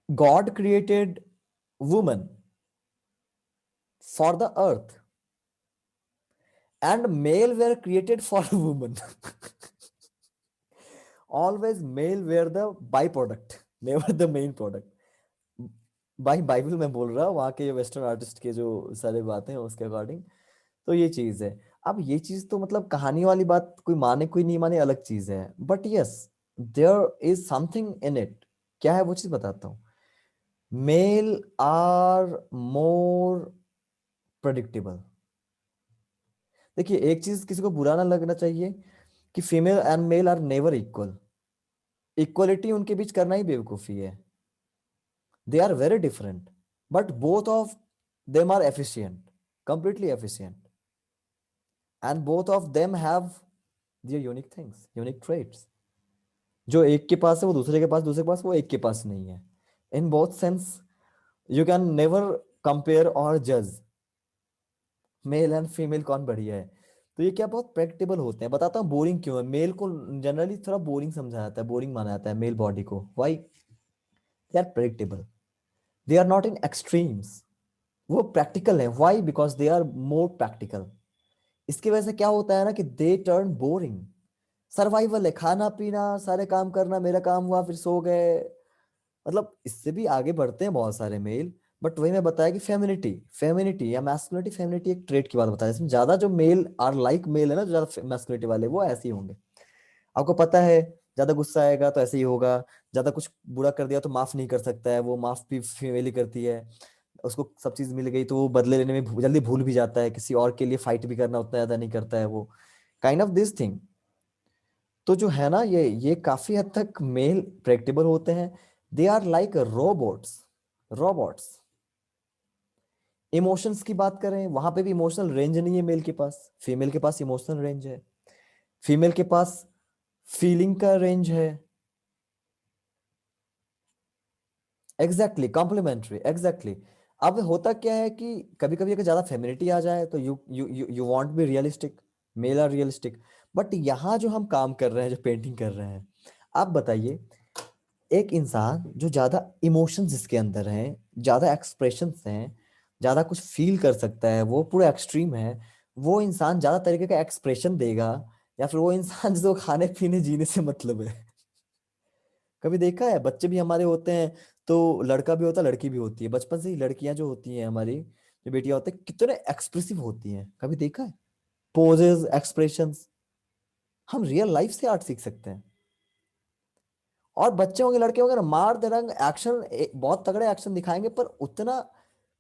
God created woman for the earth and male were created for woman. Always male were the by product, never the main product. भाई बाइबल में बोल रहा हूँ, वहाँ के वेस्टर्न आर्टिस्ट के जो सारे बातें हैं उसके अकॉर्डिंग। तो ये चीज है। अब ये चीज तो मतलब कहानी वाली बात, कोई माने कोई नहीं माने अलग चीज है, but yes there is something in it. क्या है वो चीज बताता हूँ। Male are more predictable. देखिए एक चीज किसी को बुरा ना लगना चाहिए कि female and male are never equal. Equality उनके बीच करना ही बेवकूफी है। They are very different, but both of them are efficient, completely efficient, and both of them have their unique things, unique traits। जो एक के पास है वो दूसरे के पास, दूसरे के पास वो एक के पास नहीं है। In both sense you can never compare और जज मेल एंड फीमेल कौन बढ़िया है। तो ये क्या बहुत प्रैक्टिकल होते हैं। बताता हूँ बोरिंग क्यों है। मेल को जनरली थोड़ा बोरिंग समझा जाता है, बोरिंग माना जाता है मेल बॉडी को। Why? They are predictable, they are not in extremes. वो प्रैक्टिकल है। Why? Because they are more practical. इसकी वजह से क्या होता है ना कि दे टर्न बोरिंग। सर्वाइवल है, खाना पीना सारे काम करना, मेरा काम हुआ फिर सो गए। मतलब इससे भी आगे बढ़ते हैं बहुत सारे मेल। बट वही मैं बताया कि फेमिनिटी, फेमिनिटी या मैस्कुलिनिटी, फेमिनिटी एक ट्रेट की बात बताया। इसमें ज्यादा जो मेल आर लाइक मेल है ना, जो ज्यादा मैस्कुलिनिटी वाले वो ऐसे ही होंगे। आपको पता है ज्यादा गुस्सा आएगा तो ऐसे ही होगा, ज्यादा कुछ बुरा कर दिया तो माफ नहीं कर सकता है, वो माफ भी फीमेल ही करती है। उसको सब चीज मिल गई तो वो बदले लेने में जल्दी भूल भी जाता है, किसी और के लिए फाइट भी करना उतना ज्यादा नहीं करता है वो। Kind of this thing. तो जो है ना ये काफी हद तक मेल प्रेडिक्टेबल होते हैं। They are like robots, robots. Emotions की बात करें वहां पे भी इमोशनल रेंज नहीं है मेल के पास, फीमेल के पास इमोशनल रेंज है। फीमेल के पास फीलिंग का रेंज है। Exactly complementary, exactly. अब होता क्या है कि कभी कभी अगर ज्यादा फेमिनिटी आ जाए तो you want be realistic, male are realistic. But यहाँ जो हम काम कर रहे हैं, जो पेंटिंग कर रहे हैं, आप बताइए एक इंसान जो ज्यादा इमोशंस जिसके अंदर हैं, ज्यादा एक्सप्रेशंस हैं, ज्यादा कुछ फील कर सकता है, वो पूरा एक्सट्रीम है, वो इंसान ज्यादा तरीके का एक्सप्रेशन देगा, या फिर वो इंसान जिसको खाने पीने जीने से मतलब है। कभी देखा है बच्चे भी हमारे होते हैं, तो लड़का भी होता है लड़की भी होती है। बचपन से ही लड़कियां जो होती हैं हमारी, जो बेटियां होती है, कितने एक्सप्रेसिव होती हैं, कभी देखा है? Poses, expressions. हम रियल लाइफ से आर्ट सीख सकते हैं। और बच्चे होंगे लड़के होंगे ना, मार दे रंग एक्शन, बहुत तगड़े एक्शन दिखाएंगे, पर उतना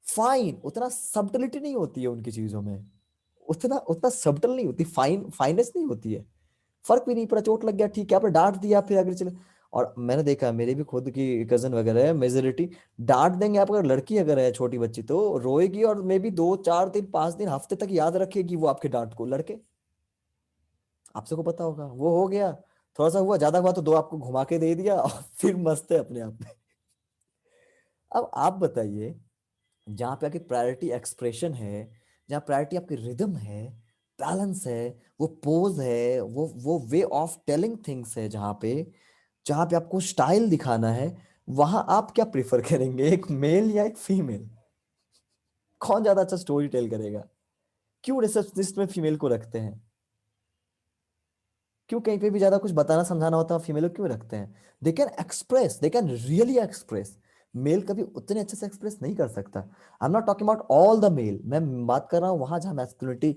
फाइन, उतना सब्टिलिटी नहीं होती है उनकी चीजों में। उतना उतना सब्टल नहीं होती, फाइनेस नहीं होती है। फर्क भी नहीं पड़ा, चोट लग गया ठीक है, आपने डांट दिया फिर आगे चले। और मैंने देखा है, मेरे भी खुद की कजन वगैरह है, मेजोरिटी डांट देंगे आप, अगर लड़की अगर है छोटी बच्ची तो रोएगी, और मे बी 2 4 दिन 5 दिन हफ्ते तक याद रखेगी वो आपके डांट को। लड़के आप सबको पता होगा, वो हो गया, थोड़ा सा हुआ, ज्यादा हुआ तो दो आपको घुमा के दे दिया और फिर मस्त है अपने आप में। अब आप बताइए, जहाँ पे आपकी प्रायोरिटी एक्सप्रेशन है, जहाँ प्रायोरिटी आपकी रिदम है, बैलेंस है, वो पोज है, वो वे ऑफ टेलिंग थिंग्स है, जहाँ पे आपको स्टाइल दिखाना है, वहां आप क्या प्रिफर करेंगे, एक मेल या एक फीमेल? कौन ज्यादा अच्छा स्टोरी टेल करेगा? क्यों रिसेप्शनिस्ट में फीमेल को रखते हैं? क्यों कहीं पे भी ज्यादा कुछ बताना समझाना होता है फीमेल को क्यों रखते हैं? They can express, they can really express. Male कभी उतने अच्छे से एक्सप्रेस नहीं कर सकता। I am not talking about all the male, मैं बात कर रहा हूँ वहां जहां मैस्कुलिनिटी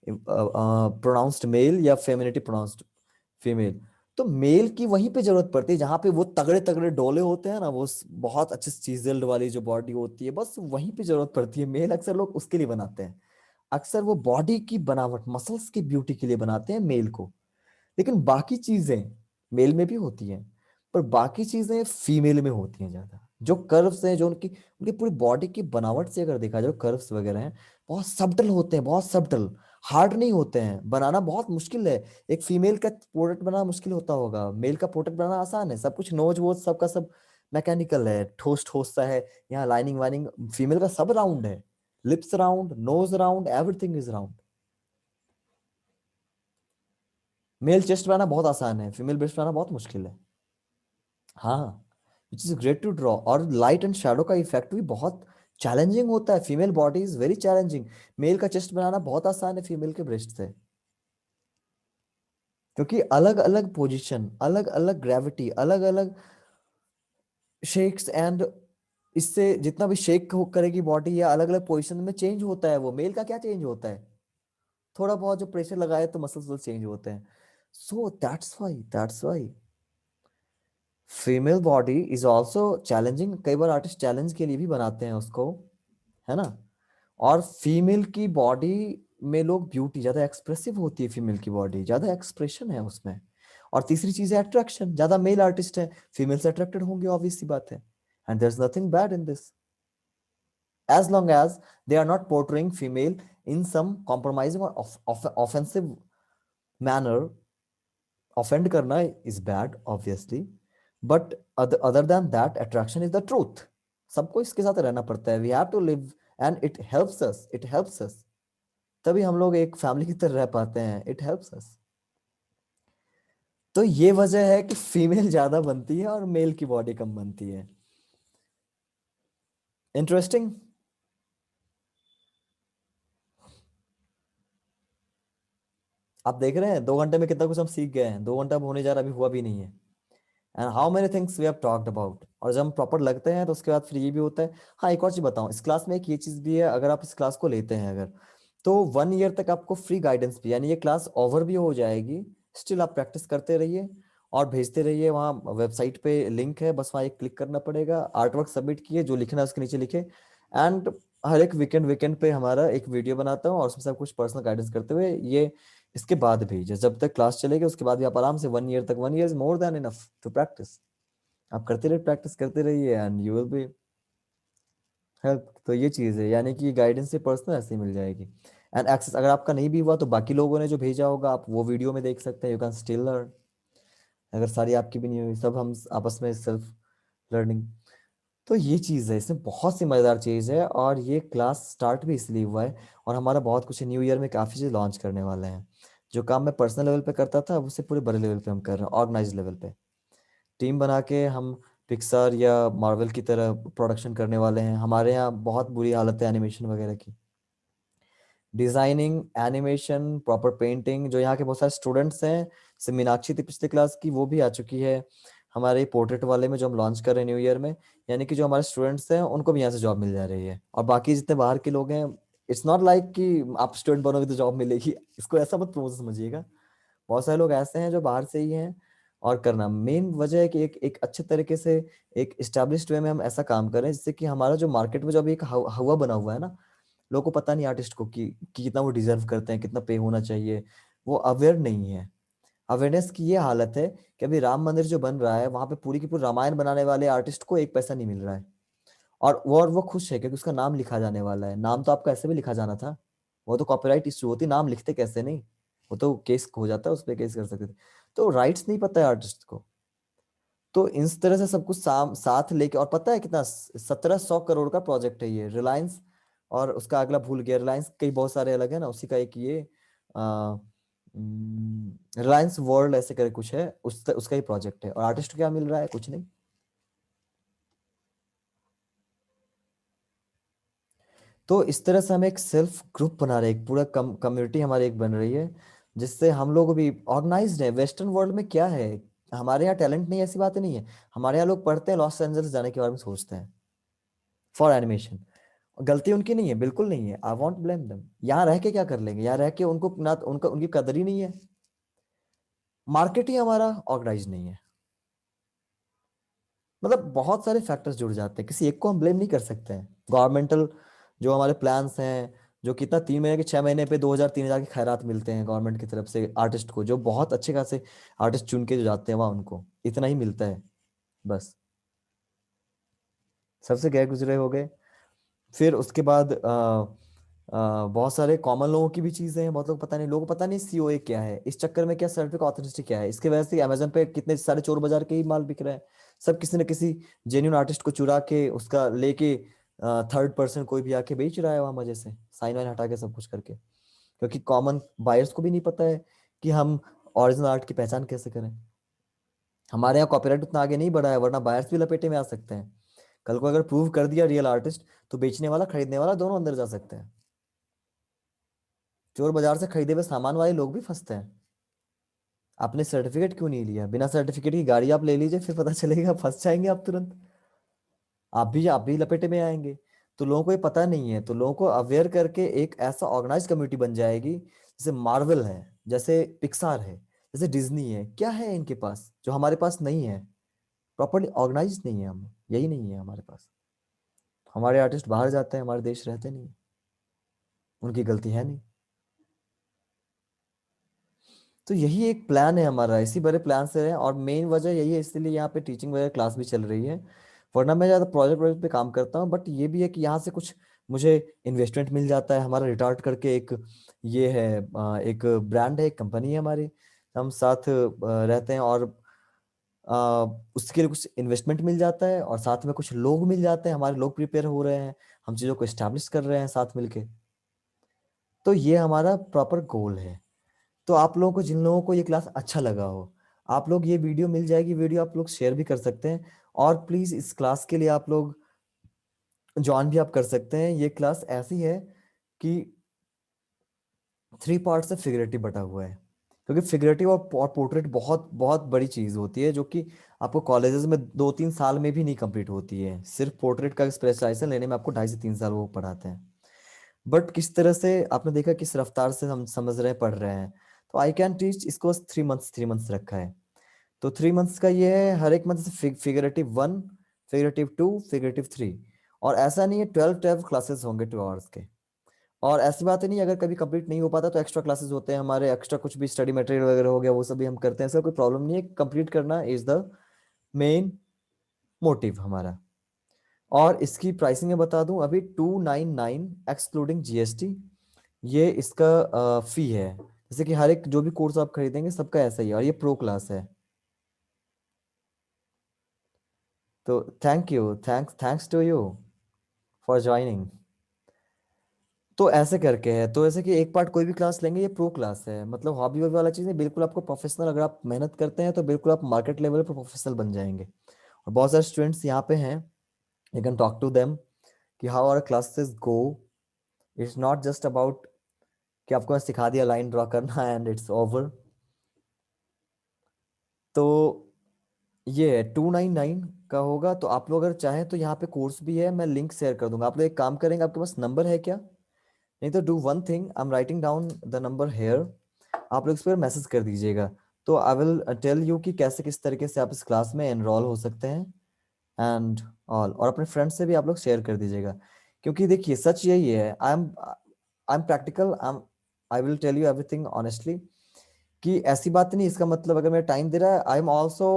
प्रोनाउंस्ड मेल या फेमिनिटी प्रोनाउंस्ड फीमेल। तो मेल की वहीं पे जरूरत पड़ती है जहां पे वो तगड़े तगड़े डोले होते हैं ना, वो बहुत अच्छे चीजेल्ड वाली जो बॉडी होती है, बस वहीं पे जरूरत पड़ती है। मेल अक्सर लोग उसके लिए बनाते हैं, अक्सर वो बॉडी की बनावट, मसल्स की ब्यूटी के लिए बनाते हैं मेल को। लेकिन बाकी चीजें मेल में भी होती हैं, पर बाकी चीजें फीमेल में होती हैं ज्यादा। जो कर्व्स हैं, जो उनकी उनकी पूरी बॉडी की बनावट से अगर देखा जाए, कर्व्स वगैरह हैं, बहुत सब्टल होते हैं, बहुत सब्टल। हार्ड नहीं होते हैं, बनाना बहुत मुश्किल है। एक फीमेल का पोर्ट्रेट बनाना मुश्किल होता होगा, मेल का पोर्ट्रेट बनाना आसान है। सब कुछ नोज वोज सबका सब मैकेनिकल है, ठोस ठोस सा है, यहाँ लाइनिंग वाइनिंग। फीमेल का सब राउंड है, lips round, nose round, everything is round. Male chest बनाना बहुत आसान है, फीमेल ब्रेस्ट बनाना बहुत मुश्किल है। हाँ, which is great to draw. और लाइट एंड शैडो का इफेक्ट भी बहुत चैलेंजिंग होता है। Female body is very challenging. Male का चेस्ट बनाना बहुत आसान है फीमेल के ब्रेस्ट से, क्योंकि अलग अलग पोजीशन, अलग अलग ग्रेविटी, अलग अलग शेक्स एंड, इससे जितना भी शेक करेगी बॉडी या अलग अलग पोजीशन में चेंज होता है। वो मेल का क्या चेंज होता है, थोड़ा बहुत जो प्रेशर लगाए तो मसल्स चेंज होते हैं। So that's why female body is also challenging. कई बार आर्टिस्ट चैलेंज के लिए भी बनाते हैं उसको, है ना। और फीमेल की बॉडी में लोग ब्यूटी, ज्यादा एक्सप्रेसिव होती है फीमेल की बॉडी, ज्यादा एक्सप्रेशन है उसमें। और तीसरी चीज है अट्रैक्शन, ज्यादा मेल आर्टिस्ट है, फीमेल से अट्रैक्टेड होंगे, ऑब्वियस सी बात है। And there is nothing bad in this, as long as they are not portraying female in some compromising or offensive manner. Offend करना is bad obviously, but other than that attraction is the truth. सबको इसके साथ रहना पड़ता है, we have to live and it helps us, तभी हम लोग एक फैमिली की तरह रह पाते हैं, it helps us. तो ये वजह है कि फीमेल ज्यादा बनती है और मेल की बॉडी कम बनती है। इंटरेस्टिंग। आप देख रहे हैं 2 घंटे में कितना कुछ हम सीख गए हैं, 2 घंटा अब होने जा रहा, अभी हुआ भी नहीं है। And how many things we have talked about. और जब हम प्रॉपर लगते हैं तो उसके बाद फिर ये भी होता है। हाँ, एक और चीज बताऊं, इस क्लास में एक ये चीज भी है, अगर आप इस क्लास को लेते हैं अगर, तो 1 ईयर तक आपको फ्री गाइडेंस भी, यानी ये क्लास ओवर भी हो जाएगी, स्टिल आप प्रैक्टिस करते रहिए और भेजते रहिए। वहाँ वेबसाइट पे लिंक है, बस वहाँ एक क्लिक करना पड़ेगा, आर्ट वर्क सबमिट किए, जो लिखना है उसके नीचे लिखे। एंड हर एक वीकेंड वीकेंड पे हमारा एक वीडियो बनाता हूँ और उसमें सब कुछ पर्सनल गाइडेंस करते हुए, ये इसके बाद भी जब तक क्लास चलेगी उसके बाद भी आप आराम से 1 ईयर तक, 1 year is more than enough to practice. आप करते रहिए, प्रैक्टिस करते रहिए and you will be help. तो ये चीज़ है, यानी कि गाइडेंस से पर्सनल ऐसे ही मिल जाएगी। एंड एक्सेस अगर आपका नहीं भी हुआ तो बाकी लोगों ने जो भेजा होगा आप वो वीडियो में देख सकते हैं, यू कैन स्टिल लर्न। अगर सारी आपकी भी नहीं हुई, सब हम आपस में सेल्फ लर्निंग। तो ये चीज़ है, इसमें बहुत सी मज़ेदार चीज़ है, और ये क्लास स्टार्ट भी इसलिए हुआ है। और हमारा बहुत कुछ न्यू ईयर में काफ़ी चीज़ लॉन्च करने वाले हैं। जो काम मैं पर्सनल लेवल पे करता था उससे पूरे बड़े लेवल पे हम कर रहे हैं, ऑर्गेनाइज लेवल पे टीम बना के हम पिक्सार या मार्वल की तरह प्रोडक्शन करने वाले हैं। हमारे यहाँ बहुत बुरी हालत है एनिमेशन वगैरह की, डिजाइनिंग, एनिमेशन, प्रॉपर पेंटिंग। जो यहाँ के बहुत सारे स्टूडेंट्स हैं, जैसे मीनाक्षी थी पिछले क्लास की, वो भी आ चुकी है हमारे पोर्ट्रेट वाले में जो हम लॉन्च कर रहे हैं न्यू ईयर में। यानी कि जो हमारे स्टूडेंट्स हैं उनको भी यहाँ से जॉब मिल जा रही है, और बाकी जितने बाहर के लोग हैं, इट्स नॉट लाइक कि आप स्टूडेंट बनोगे तो जॉब मिलेगी, इसको ऐसा मत प्रोसेस समझिएगा। बहुत सारे लोग ऐसे हैं जो बाहर से ही हैं। और करना मेन वजह है कि एक एक अच्छे तरीके से एक इस्टेब्लिश्ड वे में हम ऐसा काम करें जिससे कि हमारा जो मार्केट में जो अभी एक हवा बना हुआ है ना, लोगों को पता नहीं आर्टिस्ट को कि कितना वो डिजर्व करते हैं, कितना पे होना चाहिए, वो अवेयर नहीं है। अवेयरनेस की ये हालत है कि अभी राम मंदिर जो बन रहा है वहां पे पूरी की पूरी रामायण बनाने वाले आर्टिस्ट को एक पैसा नहीं मिल रहा है। और वो खुश है क्योंकि उसका नाम लिखा जाने वाला है। नाम तो आपका ऐसे भी लिखा जाना था, वो तो कॉपीराइट इश्यू होती, नाम लिखते कैसे नहीं, वो तो केस हो जाता है, उस पर केस कर सकते थे। तो राइट्स नहीं पता है आर्टिस्ट को। तो इस तरह से सब कुछ साथ लेके, और पता है कितना, 1700 करोड़ का प्रोजेक्ट है ये, रिलायंस और उसका अगला भूल गया, रिलायंस कई बहुत सारे अलग है ना, उसी का एक ये रिलायंस वर्ल्ड ऐसे करके कुछ है, उसका ही प्रोजेक्ट है, और आर्टिस्ट को क्या मिल रहा है, कुछ नहीं। तो इस तरह से हम एक सेल्फ ग्रुप बना रहे हैं, एक पूरा कम्युनिटी हमारी एक बन रही है, जिससे हम लोग भी ऑर्गेनाइज्ड है। वेस्टर्न वर्ल्ड में क्या है, हमारे यहाँ टैलेंट नहीं, ऐसी बातें नहीं है। हमारे यहाँ लोग पढ़ते हैं, लॉस एंजल्स जाने के बारे में सोचते हैं फॉर एनिमेशन। गलती उनकी नहीं है, बिल्कुल नहीं है, आई वॉन्ट ब्लेम देम। यहाँ रह के क्या कर लेंगे, यहाँ रह के उनको ना, उनका उनकी कदर ही नहीं है। मार्केट ही हमारा ऑर्गेनाइज नहीं है। मतलब बहुत सारे फैक्टर्स जुड़ जाते हैं, किसी एक को हम ब्लेम नहीं कर सकते हैं। गवर्नमेंटल जो हमारे प्लान्स हैं, जो कितना 3 महीने के 6 महीने पे 2,000 3,000 के खैरात मिलते हैं गवर्नमेंट की तरफ से आर्टिस्ट को, जो बहुत अच्छे खासे आर्टिस्ट चुन के जो जाते हैं वहाँ, उनको इतना ही मिलता है बस। सबसे गए गुजरे हो गए। फिर उसके बाद बहुत सारे कॉमन लोगों की भी चीजें हैं, बहुत लोग पता नहीं, लोगों को पता नहीं सीओए क्या है, इस चक्कर में क्या सर्टिफिकेट ऑथेंटिसिटी क्या है, इसके वजह से अमेजन पे कितने सारे चोर बाजार के ही माल बिक रहे हैं। सब किसी न किसी जेन्यून आर्टिस्ट को चुरा के उसका लेके थर्ड पर्सन कोई भी आके बेच रहा है वहां मजे से, साइन वाइन हटा के सब कुछ करके। क्योंकि कॉमन बायर्स को भी नहीं पता है कि हम ओरिजिनल आर्ट की पहचान कैसे करें। हमारे यहाँ कॉपीराइट उतना आगे नहीं बढ़ा है, वरना बायर्स भी लपेटे में आ सकते हैं। कल को अगर प्रूव कर दिया रियल आर्टिस्ट, तो बेचने वाला खरीदने वाला दोनों अंदर जा सकते हैं। चोर बाजार से खरीदे हुए सामान वाले लोग भी फंसते हैं। आपने सर्टिफिकेट क्यों नहीं लिया, बिना सर्टिफिकेट की गाड़ी आप ले लीजिए, फिर पता चलेगा फंस जाएंगे आप तुरंत। आप भी लपेटे में आएंगे। तो लोगों को ये पता नहीं है, तो लोगों को अवेयर करके एक ऐसा ऑर्गेनाइज कम्युनिटी बन जाएगी, जैसे मार्वल है, जैसे पिक्सार है, जैसे डिज्नी है। क्या है इनके पास जो हमारे पास नहीं है, प्रॉपरली ऑर्गेनाइज नहीं है हम, यही नहीं है हमारे पास। हमारे आर्टिस्ट बाहर जाते हैं, हमारे देश रहते नहीं। उनकी गलती है नहीं। तो यही एक प्लान है हमारा, इसी बड़े प्लान से है, और मेन वजह यही है, इसलिए यहाँ पे टीचिंग वगैरह क्लास भी चल रही है। वरना मैं ज़्यादा प्रोजेक्ट प्रोजेक्ट पे काम करता हूँ, बट ये भी है कि यहाँ से कुछ मुझे इन्वेस्टमेंट मिल जाता है। हमारा रिटार्ट करके एक ये है, एक ब्रांड है, एक कंपनी है हमारी, हम साथ रहते हैं, और आ, उसके लिए कुछ इन्वेस्टमेंट मिल जाता है, और साथ में कुछ लोग मिल जाते हैं, हमारे लोग प्रिपेयर हो रहे हैं, हम चीज़ों को इस्टेब्लिश कर रहे हैं साथ मिलके। तो ये हमारा प्रॉपर गोल है। तो आप लोगों को, जिन लोगों को ये क्लास अच्छा लगा हो, आप लोग, ये वीडियो मिल जाएगी, वीडियो आप लोग शेयर भी कर सकते हैं, और प्लीज इस क्लास के लिए आप लोग ज्वाइन भी आप कर सकते हैं। ये क्लास ऐसी है कि 3 पार्ट से फिगरेटिव बटा हुआ है, क्योंकि फिगरेटिव और पोर्ट्रेट बहुत बहुत बड़ी चीज होती है, जो कि आपको कॉलेजेस में 2-3 साल में भी नहीं कंप्लीट होती है। सिर्फ पोर्ट्रेट का स्पेशलाइजेशन लेने में आपको 2.5 से 3 साल वो पढ़ाते हैं। बट किस तरह से आपने देखा, किस रफ्तार से हम समझ रहे हैं, पढ़ रहे हैं। तो आई कैन टीच इसको 3 मंथ्स रखा है। तो 3 मंथ्स का ये है, हर एक मंथ से फिगरेटिव 1, फिगरेटिव 2, फिगरेटिव 3। और ऐसा नहीं है 12 क्लासेस होंगे 2 आवर्स के। और ऐसी बात ही नहीं, अगर कभी कंप्लीट नहीं हो पाता तो एक्स्ट्रा क्लासेस होते हैं हमारे, एक्स्ट्रा कुछ भी स्टडी मटेरियल वगैरह हो गया, वो सब भी हम करते हैं। ऐसा कोई प्रॉब्लम नहीं है, कंप्लीट करना इज द मेन मोटिव हमारा। और इसकी प्राइसिंग मैं बता दूं, अभी 299 एक्सक्लूडिंग जीएसटी, ये इसका फी है। जैसे कि हर एक जो भी कोर्स आप खरीदेंगे सबका ऐसा ही है, और ये प्रो क्लास है। तो thank you, thanks to you for joining. तो ऐसे करके है, तो ऐसे कि एक पार्ट कोई भी क्लास लेंगे, ये प्रो क्लास है, मतलब हॉबी वॉबी वाला चीज़ है, बिल्कुल आपको प्रोफेशनल, अगर आप मेहनत करते हैं तो बिल्कुल आप मार्केट लेवल पर प्रोफेशनल बन जाएंगे। और बहुत सारे स्टूडेंट्स यहाँ पे हैं, you can talk to them कि how our classes go. It's not just about कि आपको मैं सिखा दिया लाइन ड्रॉ करना एंड इट्स ओवर। तो ये है 299 का होगा। तो आप लोग अगर चाहें तो यहाँ पे कोर्स भी है, मैं लिंक शेयर कर दूंगा। आप लोग एक काम करेंगे, आपके पास नंबर है क्या? नहीं तो do one thing, I am writing down the number here, आप लोग इस पर मैसेज कर दीजिएगा। तो आई विल टेल यू कि कैसे किस तरीके से आप इस क्लास में एनरोल हो सकते हैं एंड ऑल। और अपने फ्रेंड से भी आप लोग शेयर कर दीजिएगा, क्योंकि देखिए सच यही है, I am practical, I will tell you everything honestly, कि ऐसी बात नहीं, इसका मतलब अगर मेरा टाइम दे रहा है, I am also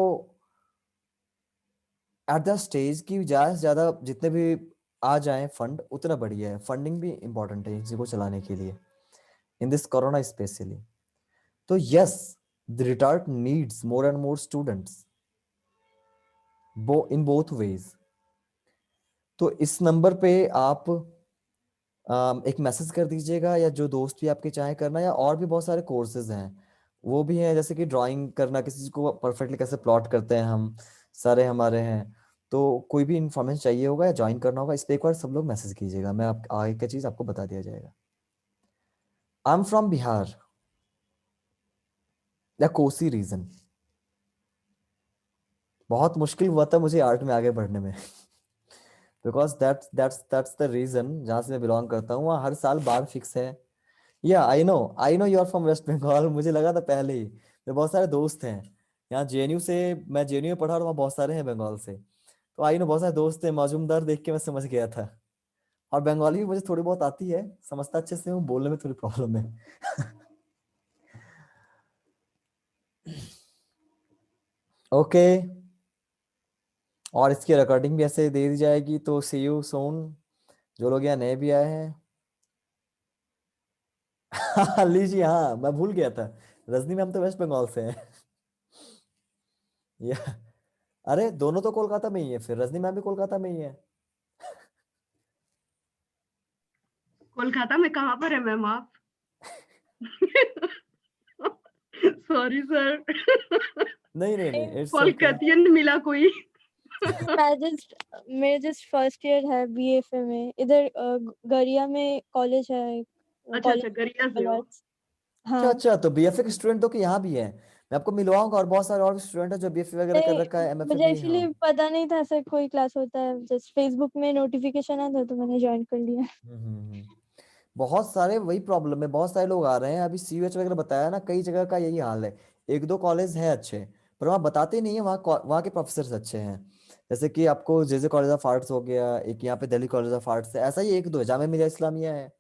at the stage की ज्यादा से ज्यादा जितने भी आ जाएं फंड उतना बढ़िया है। फंडिंग भी इंपॉर्टेंट है इसी को चलाने के लिए, इन दिस कोरोना स्पेशली। तो yes, the retort needs more and more students in both ways. तो इस नंबर पे आप एक मैसेज कर दीजिएगा, या जो दोस्त भी आपके चाहे करना, या और भी बहुत सारे कोर्सेज हैं वो भी हैं, जैसे कि ड्राइंग करना, किसी चीज को परफेक्टली कैसे प्लॉट करते हैं हम, सारे हमारे हैं। तो कोई भी इंफॉर्मेशन चाहिए होगा या ज्वाइन करना होगा, इस पे एक बार सब लोग मैसेज कीजिएगा, मैं आप आगे का चीज आपको बता दिया जाएगा। आई एम फ्रॉम बिहार, या कोसी रीजन। बहुत मुश्किल हुआ था मुझे आर्ट में आगे बढ़ने में बिकॉज दैट्स द रीजन, जहाँ से मैं बिलोंग करता हूँ वहाँ हर साल बार फिक्स है। या I know you are from West Bengal, मुझे लगा था पहले ही, मेरे बहुत सारे दोस्त हैं यहाँ जेएनयू से, मैं जेएनयू में पढ़ा और वहाँ बहुत सारे हैं बंगाल से। तो आई नो बहुत सारे दोस्त हैं, मौजूमदार देख के मैं समझ गया था। और बंगाली भी मुझे थोड़ी बहुत आती है, समझता अच्छे से हूँ, बोलने में थोड़ी प्रॉब्लम है ओके और इसकी रिकॉर्डिंग भी ऐसे दे दी जाएगी, तो सी यू सून। जो लोग यहाँ नए भी आए हैं लीजिए, हाँ मैं भूल गया था, रजनी मैम तो वेस्ट बंगाल से हैं या अरे दोनों तो कोलकाता में ही है, फिर रजनी मैम भी कोलकाता में ही है कोलकाता में कहाँ पर है मैम आप? सॉरी सर नहीं नहीं नहीं, इट्स ओके। कोलकातियन मिला कोई? मैं जस्ट मेरे जस्ट फर्स्ट ईयर है बीएफए में, इधर गरिया में कॉलेज है, अच्छा कॉलेज अच्छा, गरिया से हो? अच्छा हाँ। अच्छा, तो बीएफए के स्टूडेंट तो कि यहाँ भी है, मैं आपको मिलवाऊंगा, और बहुत सारे और स्टूडेंट है जो बीएफए वगैरह कर नहीं, रखा है, एमएफए मुझे भी, हाँ। एक्चुअली पता नहीं था ऐसा कोई क्लास होता है, जस्ट फेसबुक में नोटिफिकेशन आया था तो मैंने ज्वाइन कर लिया। हम्म। बहुत सारे वही प्रॉब्लम है, बहुत सारे लोग आ रहे हैं, अभी सीयूएच वगैरह बताया ना, कई जगह का यही हाल है। एक दो कॉलेज है अच्छे, पर वहाँ बताते नहीं है, वहाँ के प्रोफेसर अच्छे हैं। जैसे कि आपको जेजे कॉलेज ऑफ आर्ट्स हो गया, एक यहाँ पे दिल्ली कॉलेज ऑफ आर्ट्स है, ऐसा ही एक दो है, जामिया मिलिया इस्लामिया है,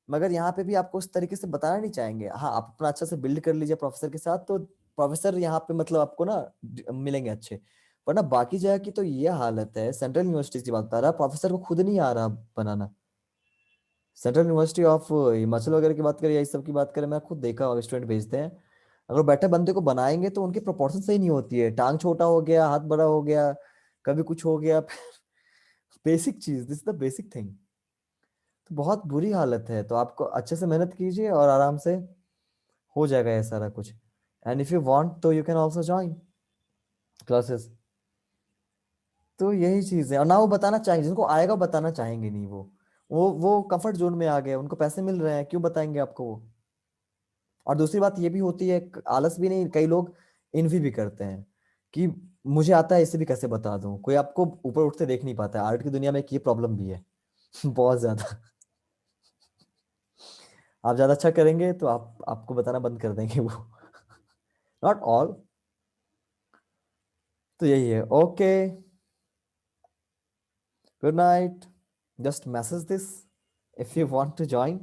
मगर यहाँ पे भी आपको उस तरीके से बताना नहीं चाहेंगे। हाँ, आप अपना अच्छा से बिल्ड कर लीजिए प्रोफेसर के साथ, तो प्रोफेसर यहाँ पे मतलब आपको ना मिलेंगे अच्छे। वरना बाकी जगह की तो ये हालत है, सेंट्रल यूनिवर्सिटी की बात बता रहा, प्रोफेसर को खुद नहीं आ रहा बनाना। सेंट्रल यूनिवर्सिटी ऑफ हिमाचल वगैरह की बात करें या इस सब की बात करें, मैं खुद देखा हूँ स्टूडेंट भेजते हैं, अगर बैठे बंदे को बनाएंगे तो उनकी प्रोपोर्शन सही नहीं होती है, टांग छोटा हो गया, हाथ बड़ा हो गया, कभी कुछ हो गया। बेसिक चीज, this is the basic thing. तो बहुत बुरी हालत है, तो आपको अच्छे से मेहनत कीजिए और आराम से हो जाएगा ये सारा कुछ। एंड इफ यू वांट तो you can also join classes. तो यही चीज है, और ना वो बताना चाहेंगे, जिनको आएगा बताना चाहेंगे नहीं, वो कंफर्ट जोन में आ गए, उनको पैसे मिल रहे हैं, क्यों बताएंगे आपको वो। और दूसरी बात ये भी होती है, आलस भी नहीं, कई लोग इन्वी भी करते हैं कि मुझे आता है, इसे भी कैसे बता दूं। कोई आपको ऊपर उठते देख नहीं पाता है, आर्ट की दुनिया में एक ये प्रॉब्लम भी है। बहुत ज्यादा। आप ज्यादा अच्छा करेंगे तो आपको बताना बंद कर देंगे वो। Not all. तो यही है। Okay, good night. Just message this if you want to join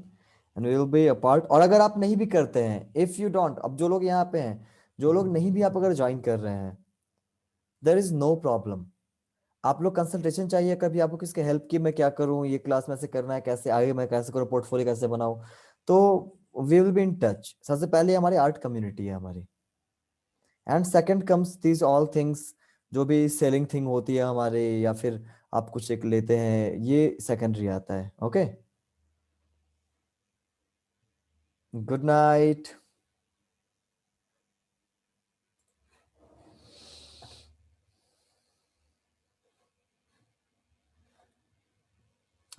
and we will be a part. और अगर आप नहीं भी करते हैं, इफ यू डोंट, अब जो लोग यहाँ पे हैं, जो लोग नहीं भी आप अगर ज्वाइन कर रहे हैं, देयर इज नो प्रॉब्लम। आप लोग कंसल्टेशन चाहिए कभी आपको किसके हेल्प की, मैं क्या करूं, ये क्लास में से करना है, कैसे आगे मैं कैसे करूं, पोर्टफोलियो कैसे बनाऊं, तो we will be in touch. सबसे पहले हमारी आर्ट कम्युनिटी है हमारी, and second comes these all things, जो भी सेलिंग थिंग होती है हमारे, या फिर आप कुछ एक लेते हैं, ये सेकेंडरी आता है। Okay, good night.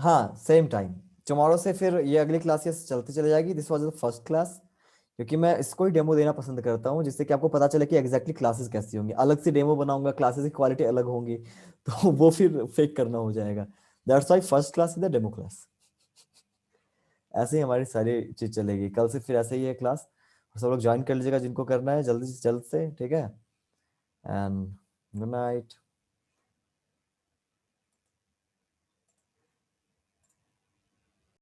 हाँ, सेम टाइम टुमारो से फिर ये अगली क्लासेस चलती चली जाएगी। This was the first class, क्योंकि मैं इसको ही डेमो देना पसंद करता हूँ, जिससे कि आपको पता चले कि एग्जैक्टली क्लासेस कैसी होंगी। अलग से डेमो बनाऊंगा, क्लासेस की क्वालिटी अलग होंगी, तो वो फिर फेक करना हो जाएगा। That's why first class is the demo class. ऐसे ही हमारी सारी चीज चलेगी। कल से फिर ऐसे ही है क्लास, सब लोग ज्वाइन कर लीजिएगा जिनको करना है, जल्दी से जल्द से, ठीक है। And good night.